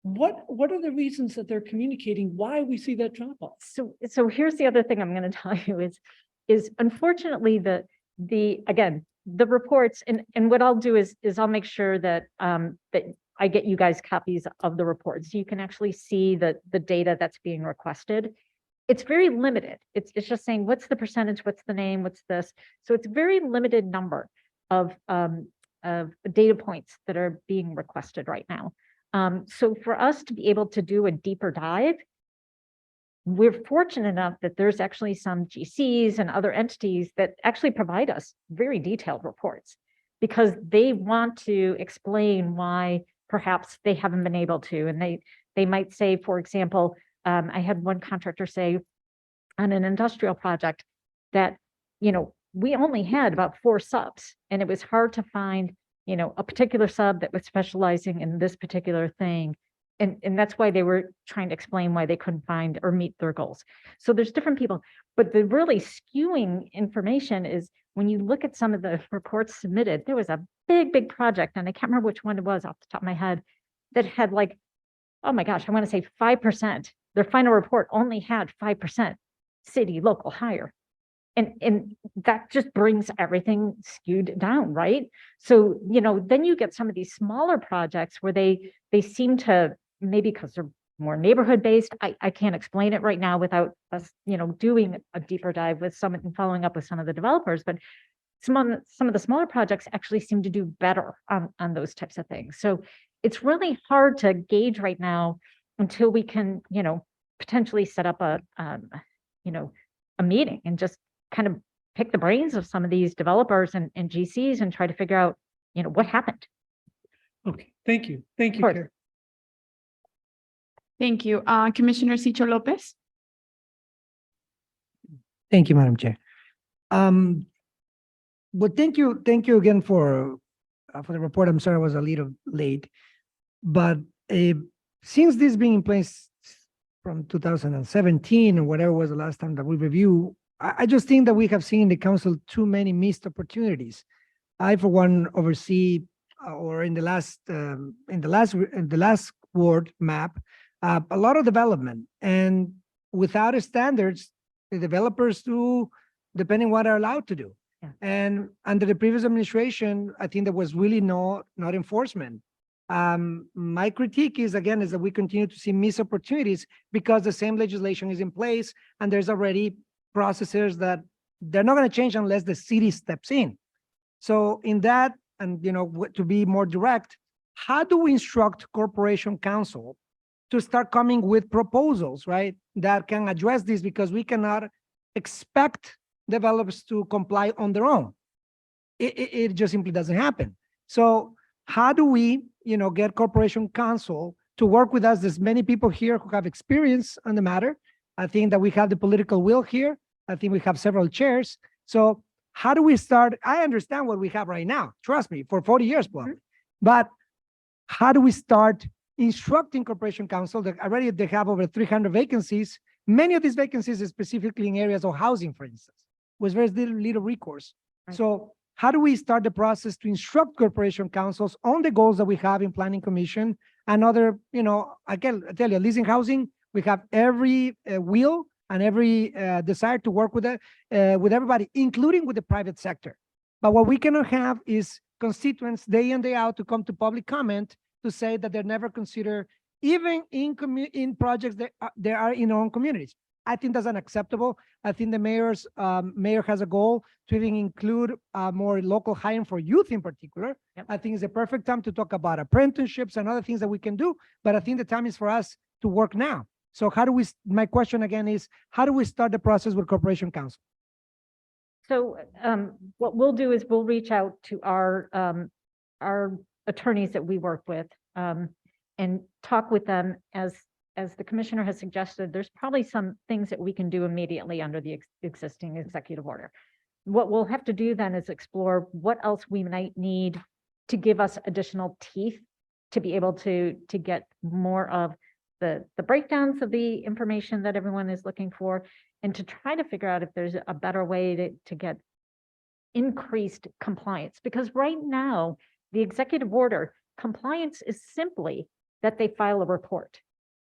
What are the reasons that they're communicating why we see that drop off? So here's the other thing I'm going to tell you is unfortunately again, the reports, and what I'll do is I'll make sure that that I get you guys copies of the reports so you can actually see the data that's being requested. It's very limited. It's just saying what's the percentage, what's the name, what's this. So it's a very limited number of of data points that are being requested right now. So for us to be able to do a deeper dive, we're fortunate enough that there's actually some GCs and other entities that actually provide us very detailed reports because they want to explain why perhaps they haven't been able to. And they might say, for example, I had one contractor say on an industrial project that, we only had about 4 subs and it was hard to find, a particular sub that was specializing in this particular thing. And that's why they were trying to explain why they couldn't find or meet their goals. So there's different people, but the really skewing information is when you look at some of the reports submitted, there was a big project, and I can't remember which one it was off the top of my head, that had like, oh my gosh, I want to say 5%. Their final report only had 5% city local hire. And that just brings everything skewed down, right? So, then you get some of these smaller projects where they seem to, maybe because they're more neighborhood based. I can't explain it right now without us, doing a deeper dive with some and following up with some of the developers, but some of the smaller projects actually seem to do better on those types of things. So it's really hard to gauge right now until we can, potentially set up a meeting and just kind of pick the brains of some of these developers and GCs and try to figure out, what happened. Okay, thank you. Thank you, course. Chair. Thank you. Commissioner Cicho Lopez? Thank you, Madam Chair. But thank you again for the report. I'm sorry I was a little late, but since this being in place from 2017 or whatever was the last time that we review, I just think that we have seen in the council too many missed opportunities. I, for one, oversee or in the last ward map, a lot of development, and without standards, the developers do depending what are allowed to do. Yeah. And under the previous administration, I think there was really not enforcement. My critique is that we continue to see missed opportunities because the same legislation is in place and there's already processes that they're not going to change unless the city steps in. So in that, and to be more direct, how do we instruct corporation council to start coming with proposals, right, that can address this, because we cannot expect developers to comply on their own. It just simply doesn't happen. So how do we, get corporation council to work with us? There's many people here who have experience on the matter. I think that we have the political will here. I think we have several chairs. So how do we start? I understand what we have right now. Trust me, for 40 years, probably. But how do we start instructing corporation council that already they have over 300 vacancies? Many of these vacancies are specifically in areas of housing, for instance, with very little recourse. Right. So how do we start the process to instruct corporation councils on the goals that we have in planning commission and other, I tell you, at least in housing, we have every will and every desire to work with everybody, including with the private sector. But what we cannot have is constituents day in, day out to come to public comment to say that they're never considered, even in projects that they are in our own communities. I think that's unacceptable. I think the mayor has a goal to even include more local hiring for youth in particular. Yep. I think it's the perfect time to talk about apprenticeships and other things that we can do, but I think the time is for us to work now. So my question again is, how do we start the process with corporation council? So what we'll do is we'll reach out to our attorneys that we work with and talk with them. As the commissioner has suggested, there's probably some things that we can do immediately under the existing executive order. What we'll have to do then is explore what else we might need to give us additional teeth to be able to get more of the breakdowns of the information that everyone is looking for, and to try to figure out if there's a better way to get increased compliance. Because right now, the executive order compliance is simply that they file a report.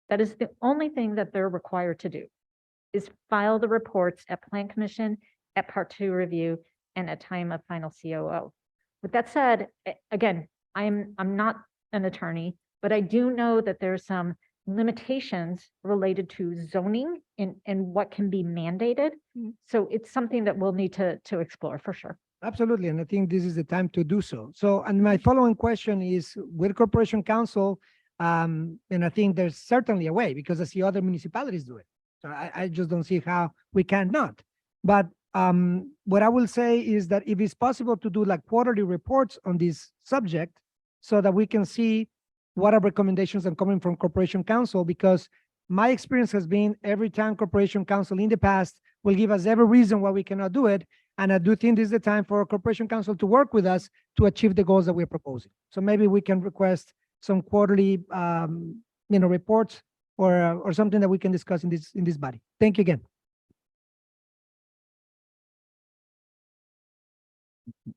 That is the only thing that they're required to do, is file the reports at Plan Commission, at Part 2 review, and at time of final COO. With that said, again, I'm not an attorney, but I do know that there's some limitations related to zoning and what can be mandated. So it's something that we'll need to explore for sure. Absolutely, and I think this is the time to do so. So, and my following question is, with Corporation Council, and I think there's certainly a way, because I see other municipalities do it. So I just don't see how we cannot. But what I will say is that if it's possible to do like quarterly reports on this subject, so that we can see what are recommendations are coming from Corporation Council, because my experience has been every time Corporation Council in the past will give us every reason why we cannot do it. And I do think this is the time for Corporation Council to work with us to achieve the goals that we're proposing. So maybe we can request some quarterly, reports or something that we can discuss in this body. Thank you again.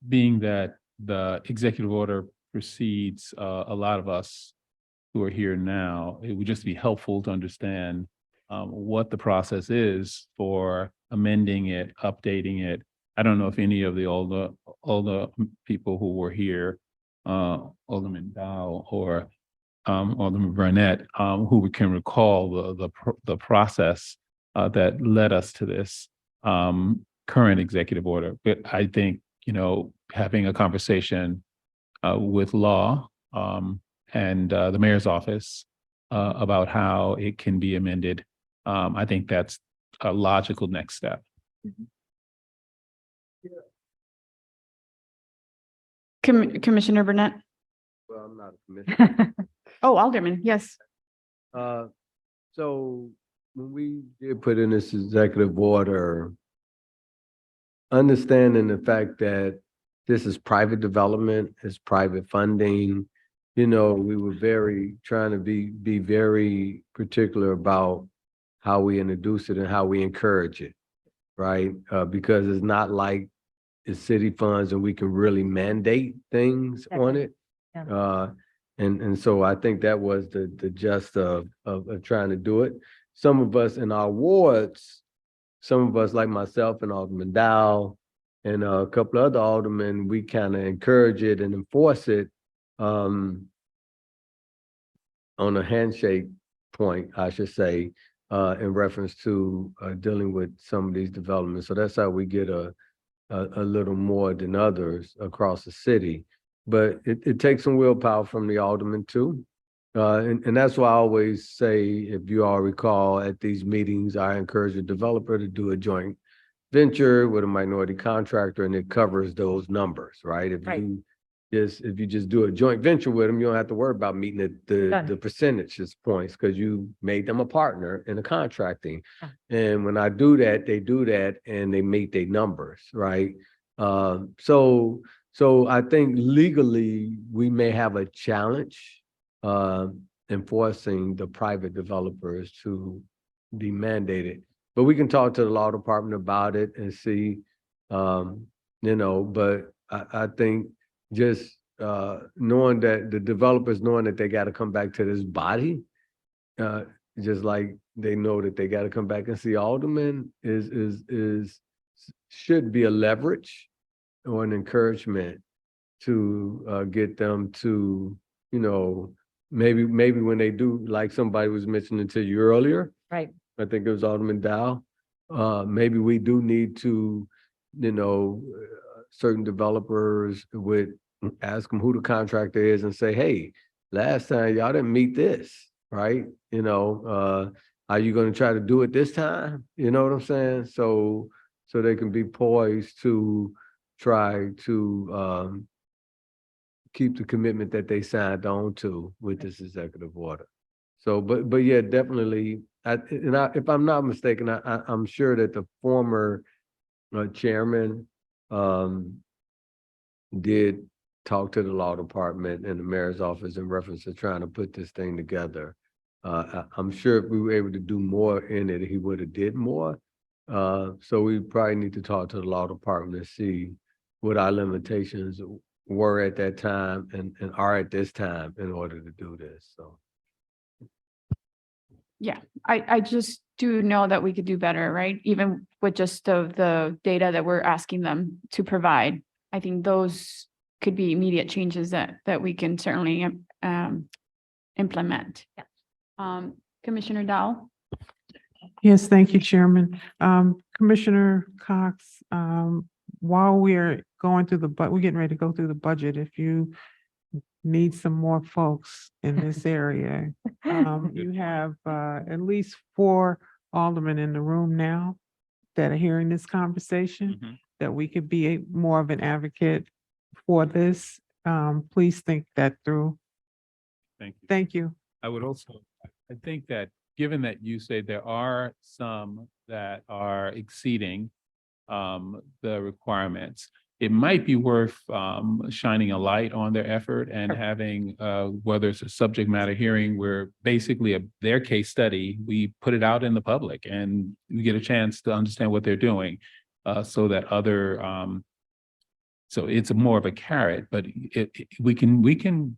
Being that the executive order precedes a lot of us who are here now, it would just be helpful to understand what the process is for amending it, updating it. I don't know if any of all the people who were here, Alderman Dow or Alderman Burnett, who can recall the process that led us to this current executive order. But I think, having a conversation with law and the mayor's office about how it can be amended, I think that's a logical next step. Commissioner Burnett? Well, I'm not a commissioner. Oh, Alderman, yes. So when we did put in this executive order, understanding the fact that this is private development, it's private funding, we were trying to be very particular about how we introduce it and how we encourage it, right? Because it's not like it's city funds and we can really mandate things on it. Yeah. And so I think that was the gist of trying to do it. Some of us in our wards, some of us like myself and Alderman Dow and a couple of other aldermen, we kind of encourage it and enforce it on a handshake point, I should say, in reference to dealing with some of these developments. So that's how we get a little more than others across the city. But it takes some willpower from the aldermen too. And that's why I always say, if you all recall, at these meetings, I encourage a developer to do a joint venture with a minority contractor, and it covers those numbers, right? If you just do a joint venture with them, you don't have to worry about meeting the percentages points, because you made them a partner in the contracting. And when I do that, they do that and they meet their numbers, right? So I think legally we may have a challenge enforcing the private developers to be mandated, but we can talk to the law department about it and see, but I think just knowing that the developers knowing that they got to come back to this body, just like they know that they got to come back and see aldermen should be a leverage or an encouragement to get them to, maybe when they do, like somebody was mentioning to you earlier. Right. I think it was Alderman Dow. Maybe we do need to, certain developers would ask them who the contractor is and say, hey, last time y'all didn't meet this, right? Are you going to try to do it this time? You know what I'm saying? So they can be poised to try to keep the commitment that they signed on to with this executive order. So, but yeah, definitely. If I'm not mistaken, I'm sure that the former chairman did talk to the law department and the mayor's office in reference to trying to put this thing together. I'm sure if we were able to do more in it, he would have did more. So we probably need to talk to the law department to see what our limitations were at that time and are at this time in order to do this. So. Yeah, I just do know that we could do better, right? Even with just the data that we're asking them to provide. I think those could be immediate changes that we can certainly implement. Yeah. Commissioner Dow? Yes, thank you, Chairman. Commissioner Cox, while we're going through we're getting ready to go through the budget. If you need some more folks in this area, you have at least 4 aldermen in the room now that are hearing this conversation, that we could be more of an advocate for this. Please think that through. Thank you. Thank you. I would also, I think that given that you say there are some that are exceeding the requirements, it might be worth shining a light on their effort and having whether it's a subject matter hearing where basically their case study, we put it out in the public and we get a chance to understand what they're doing so that other so it's more of a carrot, but we can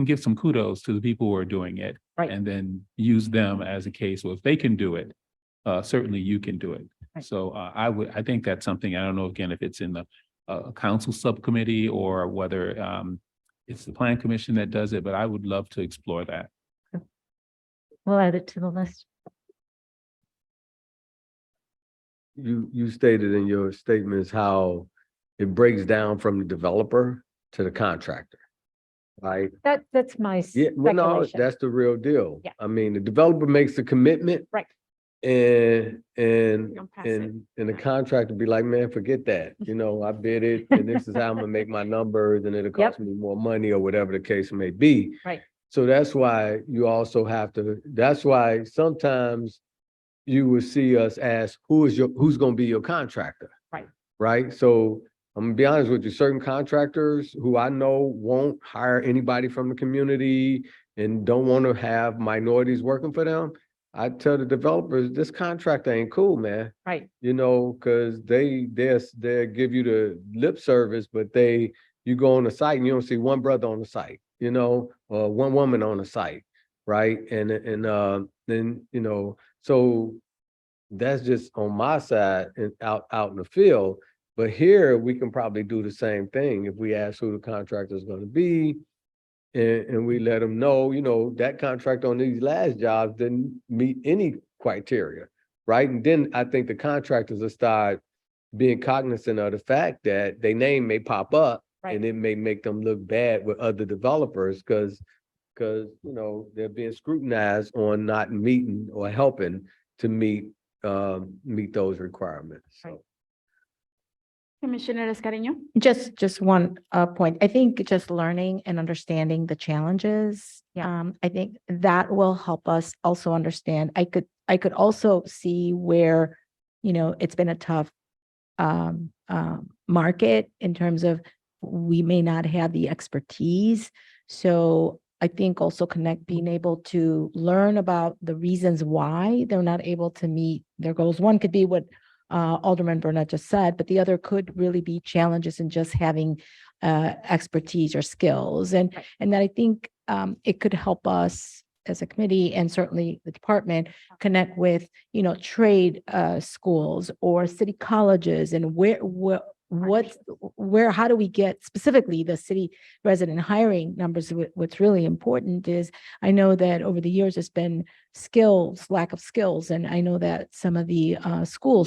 give some kudos to the people who are doing it, and then use them as a case. Well, if they can do it, certainly you can do it. So I think that's something, I don't know, again, if it's in the council subcommittee or whether it's the plan commission that does it, but I would love to explore that. We'll add it to the list. You stated in your statements how it breaks down from the developer to the contractor, right? That's my Yeah, well, no, speculation. that's the real deal. Yeah. I mean, the developer makes the commitment. Right. And don't pass it. the contractor be like, man, forget that. You know, I bid it and this is how I'm gonna make my numbers and it'll cost me more money or whatever the case may be. Right. So that's why you also have to, that's why sometimes you will see us ask, who's gonna be your contractor? Right. Right? So I'm gonna be honest with you, certain contractors who I know won't hire anybody from the community and don't want to have minorities working for them. I tell the developers, this contractor ain't cool, man. Right. You know, because they give you the lip service, but you go on the site and you don't see one brother on the site, you know, or one woman on the site, right? And then, you know, so that's just on my side and out in the field. But here we can probably do the same thing if we ask who the contractor is going to be. And we let them know, you know, that contract on these last jobs didn't meet any criteria, right? And then I think the contractors will start being cognizant of the fact that their name may pop up and it may make them look bad with other developers because, you know, they're being scrutinized on not meeting or helping to meet those requirements. So. Commissioner Escarino? Just one point. I think just learning and understanding the challenges. I think that will help us also understand. I could also see where, you know, it's been a tough market in terms of we may not have the expertise. So I think also being able to learn about the reasons why they're not able to meet their goals. One could be what Alderman Burnett just said, but the other could really be challenges in just having expertise or skills. And that I think it could help us as a committee and certainly the department connect with, you know, trade schools or city colleges and how do we get specifically the city resident hiring numbers? What's really important is I know that over the years, there's been lack of skills. And I know that some of the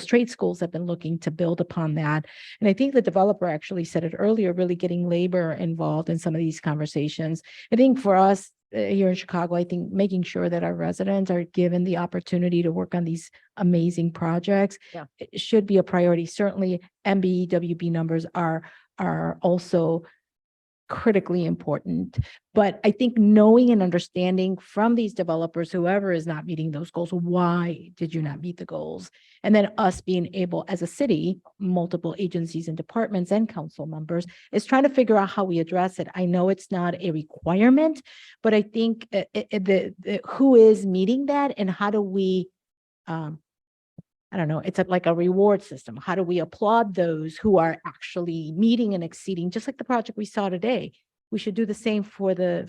trade schools have been looking to build upon that. And I think the developer actually said it earlier, really getting labor involved in some of these conversations. I think for us, here in Chicago, I think making sure that our residents are given the opportunity to work on these amazing projects it should be a priority. Certainly, MBEWB numbers are also critically important. But I think knowing and understanding from these developers, whoever is not meeting those goals, why did you not meet the goals? And then us being able, as a city, multiple agencies and departments and council members, is trying to figure out how we address it. I know it's not a requirement, but I think who is meeting that and how do we, I don't know, it's like a reward system. How do we applaud those who are actually meeting and exceeding, just like the project we saw today? We should do the same for the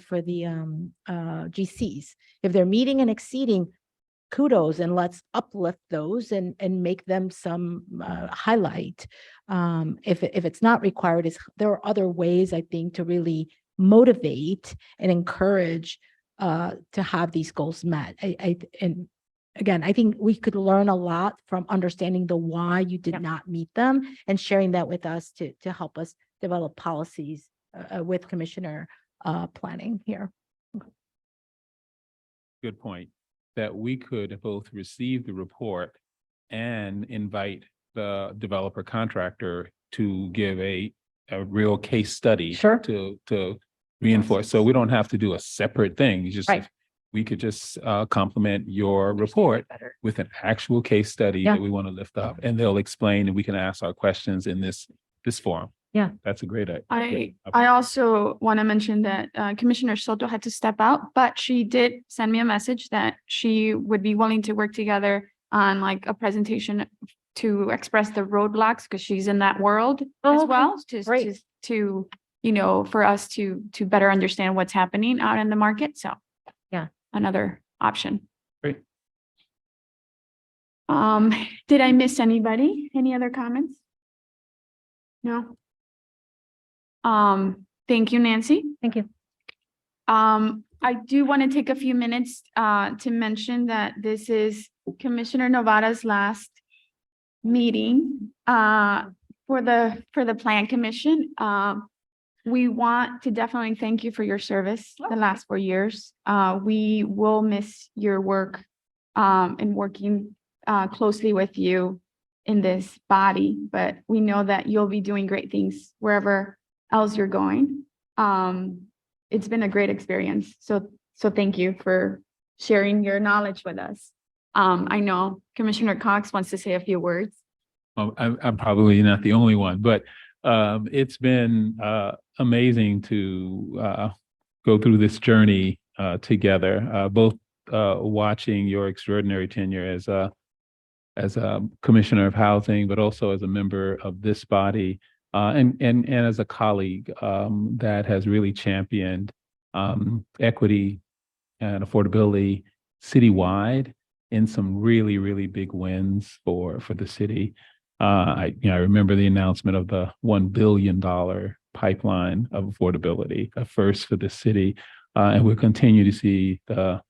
GCs. If they're meeting and exceeding, kudos, and let's uplift those and make them some highlight. If it's not required, there are other ways, I think, to really motivate and encourage to have these goals met. again, I think we could learn a lot from understanding the why you did not meet them and sharing that with us to help us develop policies with Commissioner planning here. Good point, that we could both receive the report and invite the developer contractor to give a real case study. Sure. To reinforce, so we don't have to do a separate thing, you just, Right. we could just complement your report with an actual case study Yeah. that we want to lift up, and they'll explain, and we can ask our questions in this forum. Yeah. That's a great idea. I also want to mention that Commissioner Soto had to step out, but she did send me a message that she would be willing to work together on like a presentation to express the roadblocks, because she's in that world as well, to, you know, for us to better understand what's happening out in the market. So Yeah. another option. Great. Did I miss anybody? Any other comments? No? Thank you, Nancy. Thank you. I do want to take a few minutes to mention that this is Commissioner Novara's last meeting for the Plan Commission. We want to definitely thank you for your service the last 4 years. We will miss your work and working closely with you in this body, but we know that you'll be doing great things wherever else you're going. It's been a great experience. So thank you for sharing your knowledge with us. I know Commissioner Cox wants to say a few words. Well, I'm probably not the only one, but it's been amazing to go through this journey together, both watching your extraordinary tenure as a commissioner of housing, but also as a member of this body, and as a colleague that has really championed equity and affordability citywide in some really, really big wins for the city. I remember the announcement of the $1 billion pipeline of affordability, a first for the city, and we'll continue to see the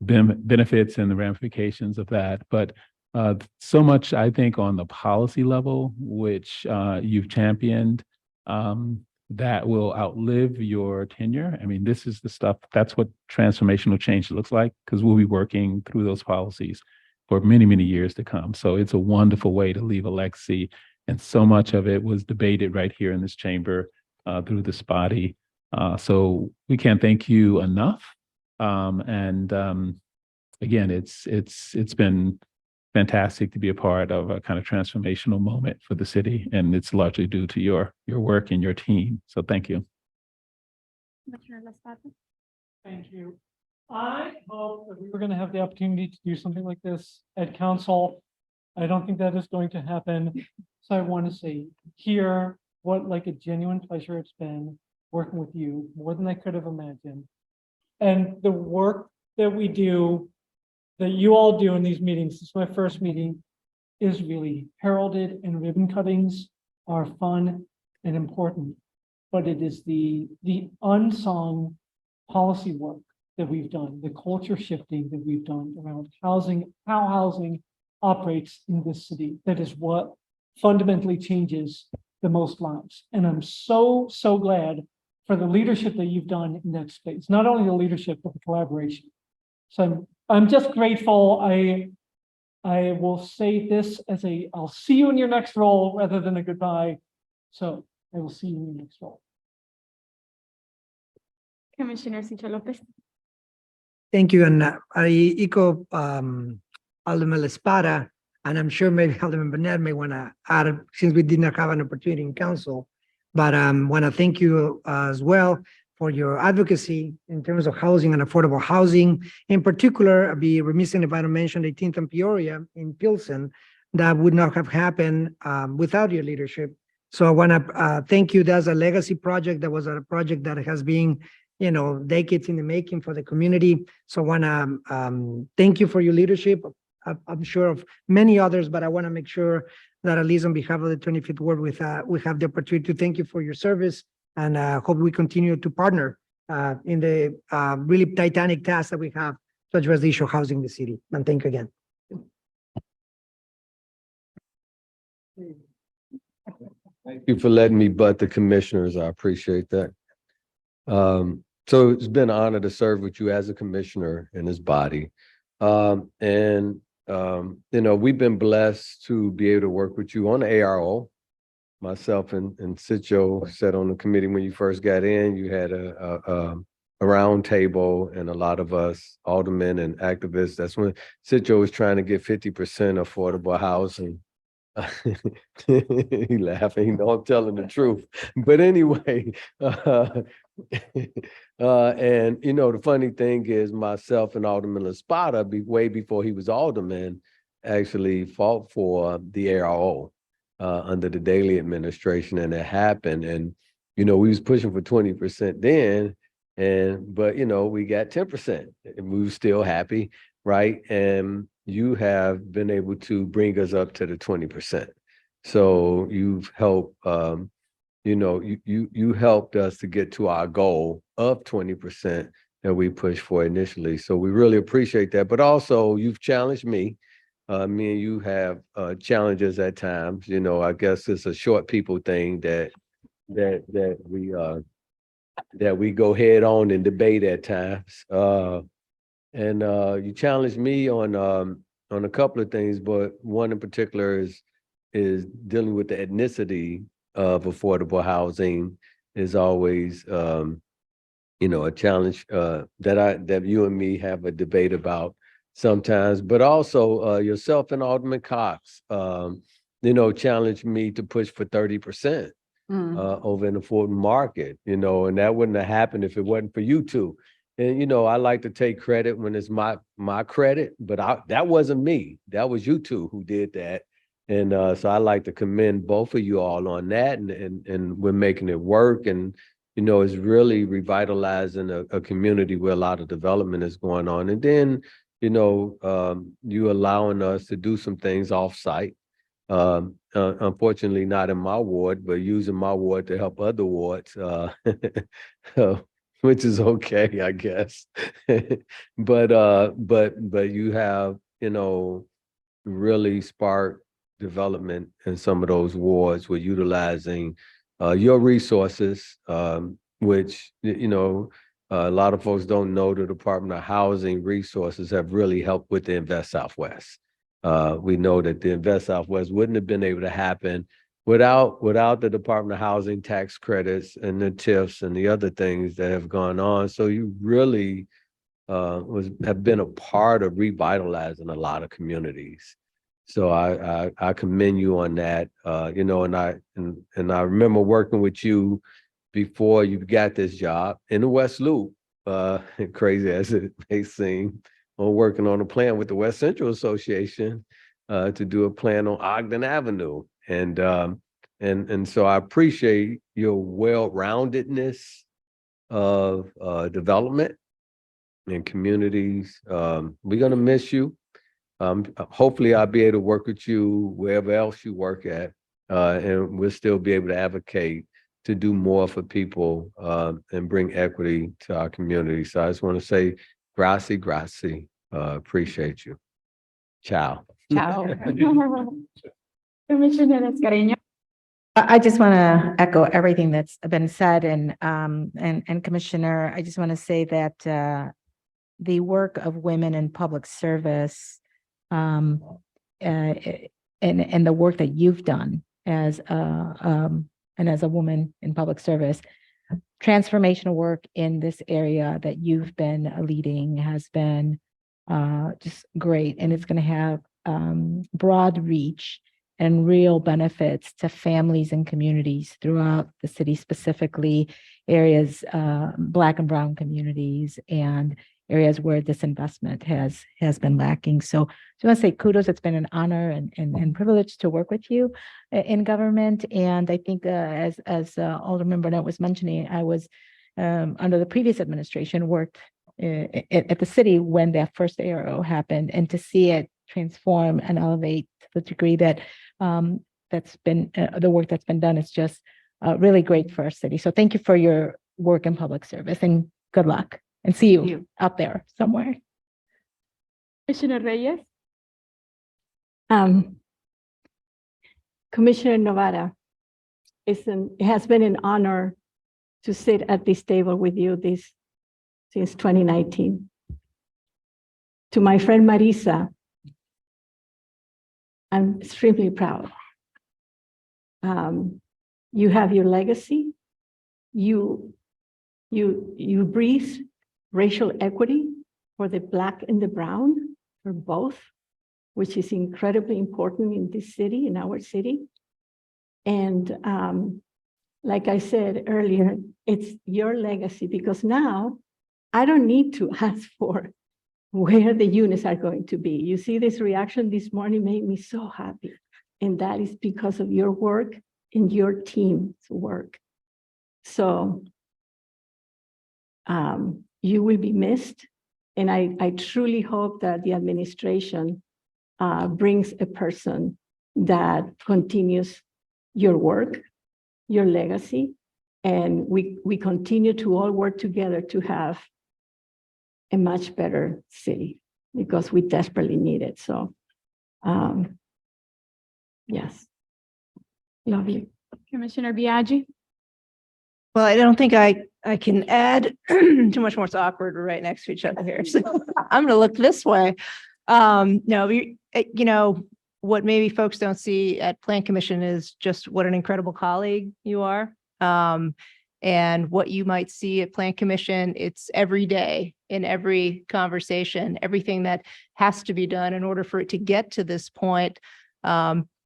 benefits and the ramifications of that. But so much, I think, on the policy level, which you've championed, that will outlive your tenure. I mean, this is the stuff, that's what transformational change looks like, because we'll be working through those policies for many, many years to come. So it's a wonderful way to leave a legacy. And so much of it was debated right here in this chamber through this body. So we can't thank you enough. Again, it's been fantastic to be a part of a kind of transformational moment for the city. And it's largely due to your work and your team. So thank you. Thank you. I hope that we were going to have the opportunity to do something like this at council. I don't think that is going to happen. So I want to say here what like a genuine pleasure it's been working with you, more than I could have imagined. And the work that we do, that you all do in these meetings, this is my first meeting, is really heralded, and ribbon cuttings are fun and important. But it is the unsung policy work that we've done, the culture shifting that we've done around housing, how housing operates in this city. That is what fundamentally changes the most lives. And I'm so glad for the leadership that you've done in that space, not only the leadership, but the collaboration. So I'm just grateful. I will say this as I'll see you in your next role rather than a goodbye. So I will see you in your next role. Commissioner Cicho Lopez. Thank you. And I echo Alderman Espada, and I'm sure maybe Alderman Burnett may want to add, since we did not have an opportunity in council, but want to thank you as well for your advocacy in terms of housing and affordable housing. In particular, I'd be remiss if I don't mention 18th and Peoria in Pilsen. That would not have happened without your leadership. So I want to thank you. That's a legacy project. That was a project that has been, decades in the making for the community. So I want to thank you for your leadership. I'm sure of many others, but I want to make sure that at least on behalf of the 25th Ward, we have the opportunity to thank you for your service, and hope we continue to partner in the really titanic task that we have to address the issue of housing in the city. And thank you again. Thank you for letting me butt the commissioners. I appreciate that. So it's been an honor to serve with you as a commissioner in this body. We've been blessed to be able to work with you on the ARO. Myself and Sitcho sat on the committee when you first got in. You had a round table and a lot of us aldermen and activists. That's when Sitcho was trying to get 50% affordable housing. He laughing, he know I'm telling the truth. But anyway, and the funny thing is myself and Alderman Espada, way before he was alderman, actually fought for the ARO under the Daley administration, and it happened. And we was pushing for 20% then, but we got 10%, and we were still happy, right? And you have been able to bring us up to the 20%. So you've helped, you helped us to get to our goal of 20% that we pushed for initially. So we really appreciate that. But also you've challenged me. Me and you have challenges at times. I guess it's a short people thing that we go head on and debate at times. You challenged me on a couple of things, but one in particular is dealing with the ethnicity of affordable housing is always a challenge that you and me have a debate about sometimes. But also yourself and Alderman Cox, challenged me to push for 30% over in the Fulton market, and that wouldn't have happened if it wasn't for you two. And, I like to take credit when it's my credit, but that wasn't me. That was you two who did that. And so I like to commend both of you all on that, and we're making it work. And, it's really revitalizing a community where a lot of development is going on. And then, you allowing us to do some things off-site. Unfortunately, not in my ward, but using my ward to help other wards. Which is okay, I guess. But you have, really sparked development in some of those wards. We're utilizing your resources, which, a lot of folks don't know the Department of Housing resources have really helped with the Invest Southwest. We know that the Invest Southwest wouldn't have been able to happen without the Department of Housing tax credits and the TIFs and the other things that have gone on. So you really have been a part of revitalizing a lot of communities. So I commend you on that. And I remember working with you before you got this job in the West Loop, crazy as it may seem, on working on a plan with the West Central Association to do a plan on Ogden Avenue. And so I appreciate your well-roundedness of development and communities. We're gonna miss you. Hopefully I'll be able to work with you wherever else you work at, and we'll still be able to advocate to do more for people and bring equity to our community. So I just want to say, grazie, grazie. Appreciate you. Ciao. Ciao. Commissioner Escareno. I just want to echo everything that's been said, and Commissioner, I just want to say that the work of women in public service and the work that you've done as a woman in public service, transformational work in this area that you've been leading has been just great, and it's going to have broad reach and real benefits to families and communities throughout the city, specifically areas, Black and Brown communities, and areas where this investment has been lacking. So I want to say kudos. It's been an honor and privilege to work with you in government. And I think as Alderman Burnett was mentioning, I was under the previous administration worked at the city when that first ARO happened, and to see it transform and elevate to the degree that that's been the work that's been done is just really great for our city. So thank you for your work in public service, and good luck, and see you out there somewhere. Commissioner Reyes. Commissioner Novara, it has been an honor to sit at this table with you since 2019. To my friend Marisa, I'm extremely proud. You have your legacy. You breathe racial equity for the Black and the brown, for both, which is incredibly important in this city, in our city. And like I said earlier, it's your legacy, because now I don't need to ask for where the units are going to be. You see, this reaction this morning made me so happy. And that is because of your work and your team's work. So you will be missed. And I truly hope that the administration brings a person that continues your work, your legacy, and we continue to all work together to have a much better city, because we desperately need it. So, yes, love you. Commissioner Biaggi? Well, I don't think I can add too much more. It's awkward. We're right next to each other here. So I'm going to look this way. No, what maybe folks don't see at Plan Commission is just what an incredible colleague you are. And what you might see at Plan Commission, it's every day in every conversation, everything that has to be done in order for it to get to this point.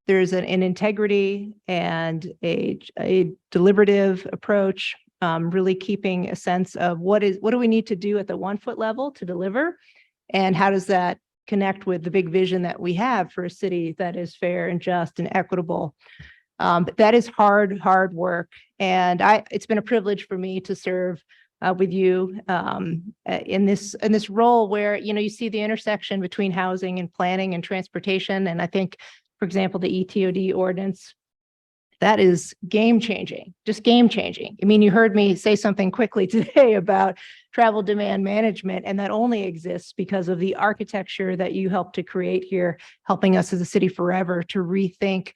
There's an integrity and a deliberative approach, really keeping a sense of what do we need to do at the 1 foot level to deliver, and how does that connect with the big vision that we have for a city that is fair and just and equitable. But that is hard work. And it's been a privilege for me to serve with you in this role where, you see the intersection between housing and planning and transportation. And I think, for example, the ETOD ordinance, that is game changing, just game changing. I mean, you heard me say something quickly today about travel demand management, and that only exists because of the architecture that you helped to create here, helping us as a city forever to rethink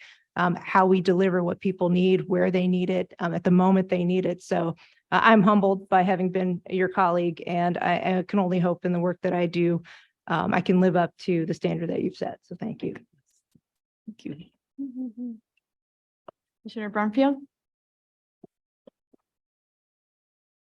how we deliver what people need, where they need it, at the moment they need it. So I'm humbled by having been your colleague, and I can only hope in the work that I do, I can live up to the standard that you've set. So thank you. Thank you. Commissioner Brumfield?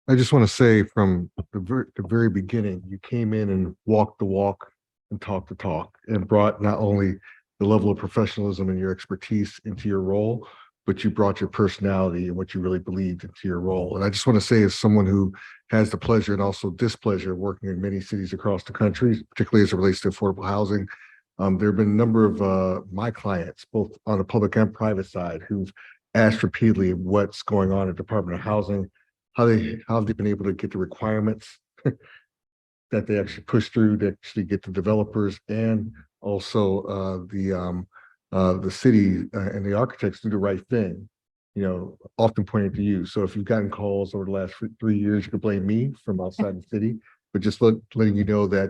I just want to say from the very beginning, you came in and walked the walk and talked the talk, and brought not only the level of professionalism and your expertise into your role, but you brought your personality and what you really believed into your role. And I just want to say, as someone who has the pleasure and also displeasure of working in many cities across the country, particularly as it relates to affordable housing, there have been a number of my clients, both on the public and private side, who've asked repeatedly what's going on at Department of Housing, how have they been able to get the requirements that they actually push through to actually get to developers, and also the city and the architects do the right thing, often pointing to you. So if you've gotten calls over the last 3 years, you can blame me from outside the city, but just letting you know that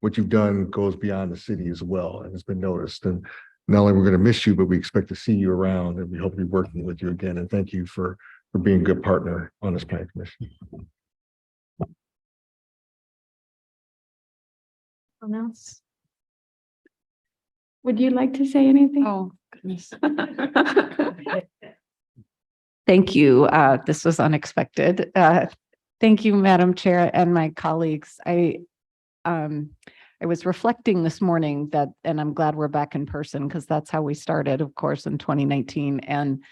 what you've done goes beyond the city as well, and it's been noticed. And not only we're going to miss you, but we expect to see you around, and we hope to be working with you again. And thank you for being a good partner on this Plan Commission. Someone else? Would you like to say anything? Oh, goodness. Thank you. This was unexpected. Thank you, Madam Chair, and my colleagues. I was reflecting this morning and I'm glad we're back in person, because that's how we started, of course, in 2019. And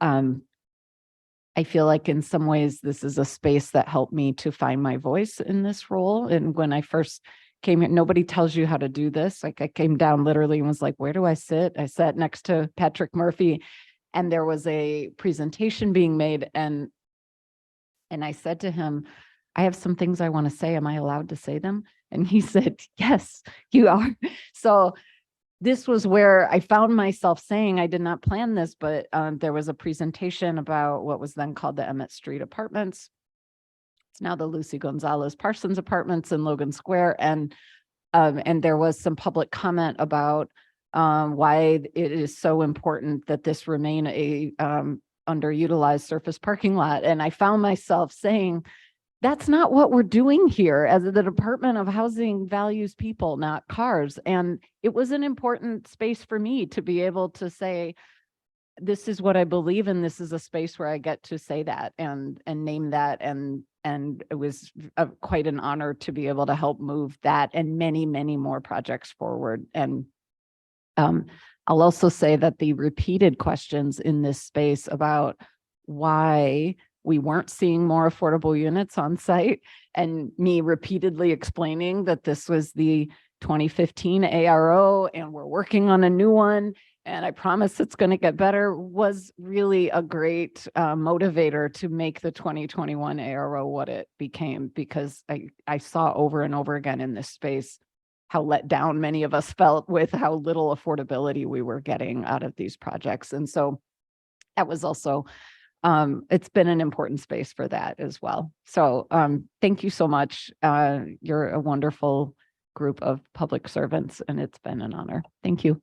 I feel like in some ways, this is a space that helped me to find my voice in this role. And when I first came here, nobody tells you how to do this. Like, I came down literally and was like, where do I sit? I sat next to Patrick Murphy, and there was a presentation being made. And I said to him, I have some things I want to say. Am I allowed to say them? And he said, yes, you are. So this was where I found myself saying, I did not plan this, but there was a presentation about what was then called the Emmett Street Apartments. It's now the Lucy Gonzalez Parsons Apartments in Logan Square. And there was some public comment about why it is so important that this remain a underutilized surface parking lot. And I found myself saying, that's not what we're doing here as the Department of Housing values people, not cars. And it was an important space for me to be able to say, this is what I believe in. This is a space where I get to say that and name that. And it was quite an honor to be able to help move that and many, many more projects forward. And I'll also say that the repeated questions in this space about why we weren't seeing more affordable units on site, and me repeatedly explaining that this was the 2015 ARO and we're working on a new one, and I promise it's going to get better, was really a great motivator to make the 2021 ARO what it became, because I saw over and over again in this space how let down many of us felt with how little affordability we were getting out of these projects. And so that was also, it's been an important space for that as well. So thank you so much. You're a wonderful group of public servants, and it's been an honor. Thank you.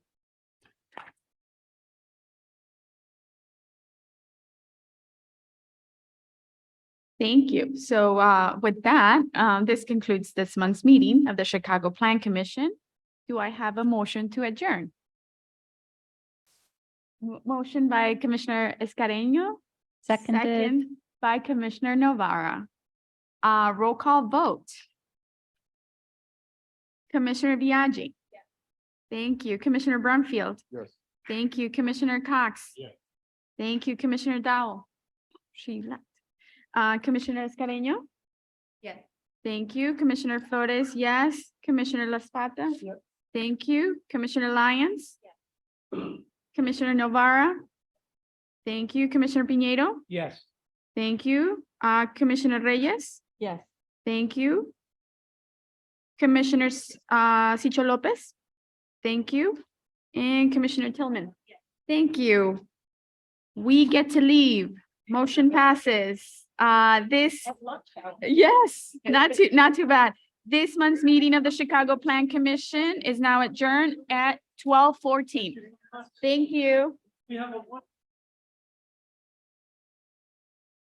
Thank you. So with that, this concludes this month's meeting of the Chicago Plan Commission. Do I have a motion to adjourn? Motion by Commissioner Escareno. Second by Commissioner Novara. Roll call vote. Commissioner Biaggi. Yes. Thank you. Commissioner Brumfield. Yes. Thank you. Commissioner Cox. Yes. Thank you. Commissioner Dowell. She left. Commissioner Escareno. Yes. Thank you. Commissioner Flores, yes. Commissioner Laspata. Yes. Thank you. Commissioner Lyons. Yes. Commissioner Novara. Thank you. Commissioner Piñeiro. Yes. Thank you. Commissioner Reyes. Yes. Thank you. Commissioner Sicho Lopez. Thank you. And Commissioner Tillman. Thank you. We get to leave. Motion passes. Yes, not too bad. This month's meeting of the Chicago Plan Commission is now adjourned at 12:14. Thank you. We have a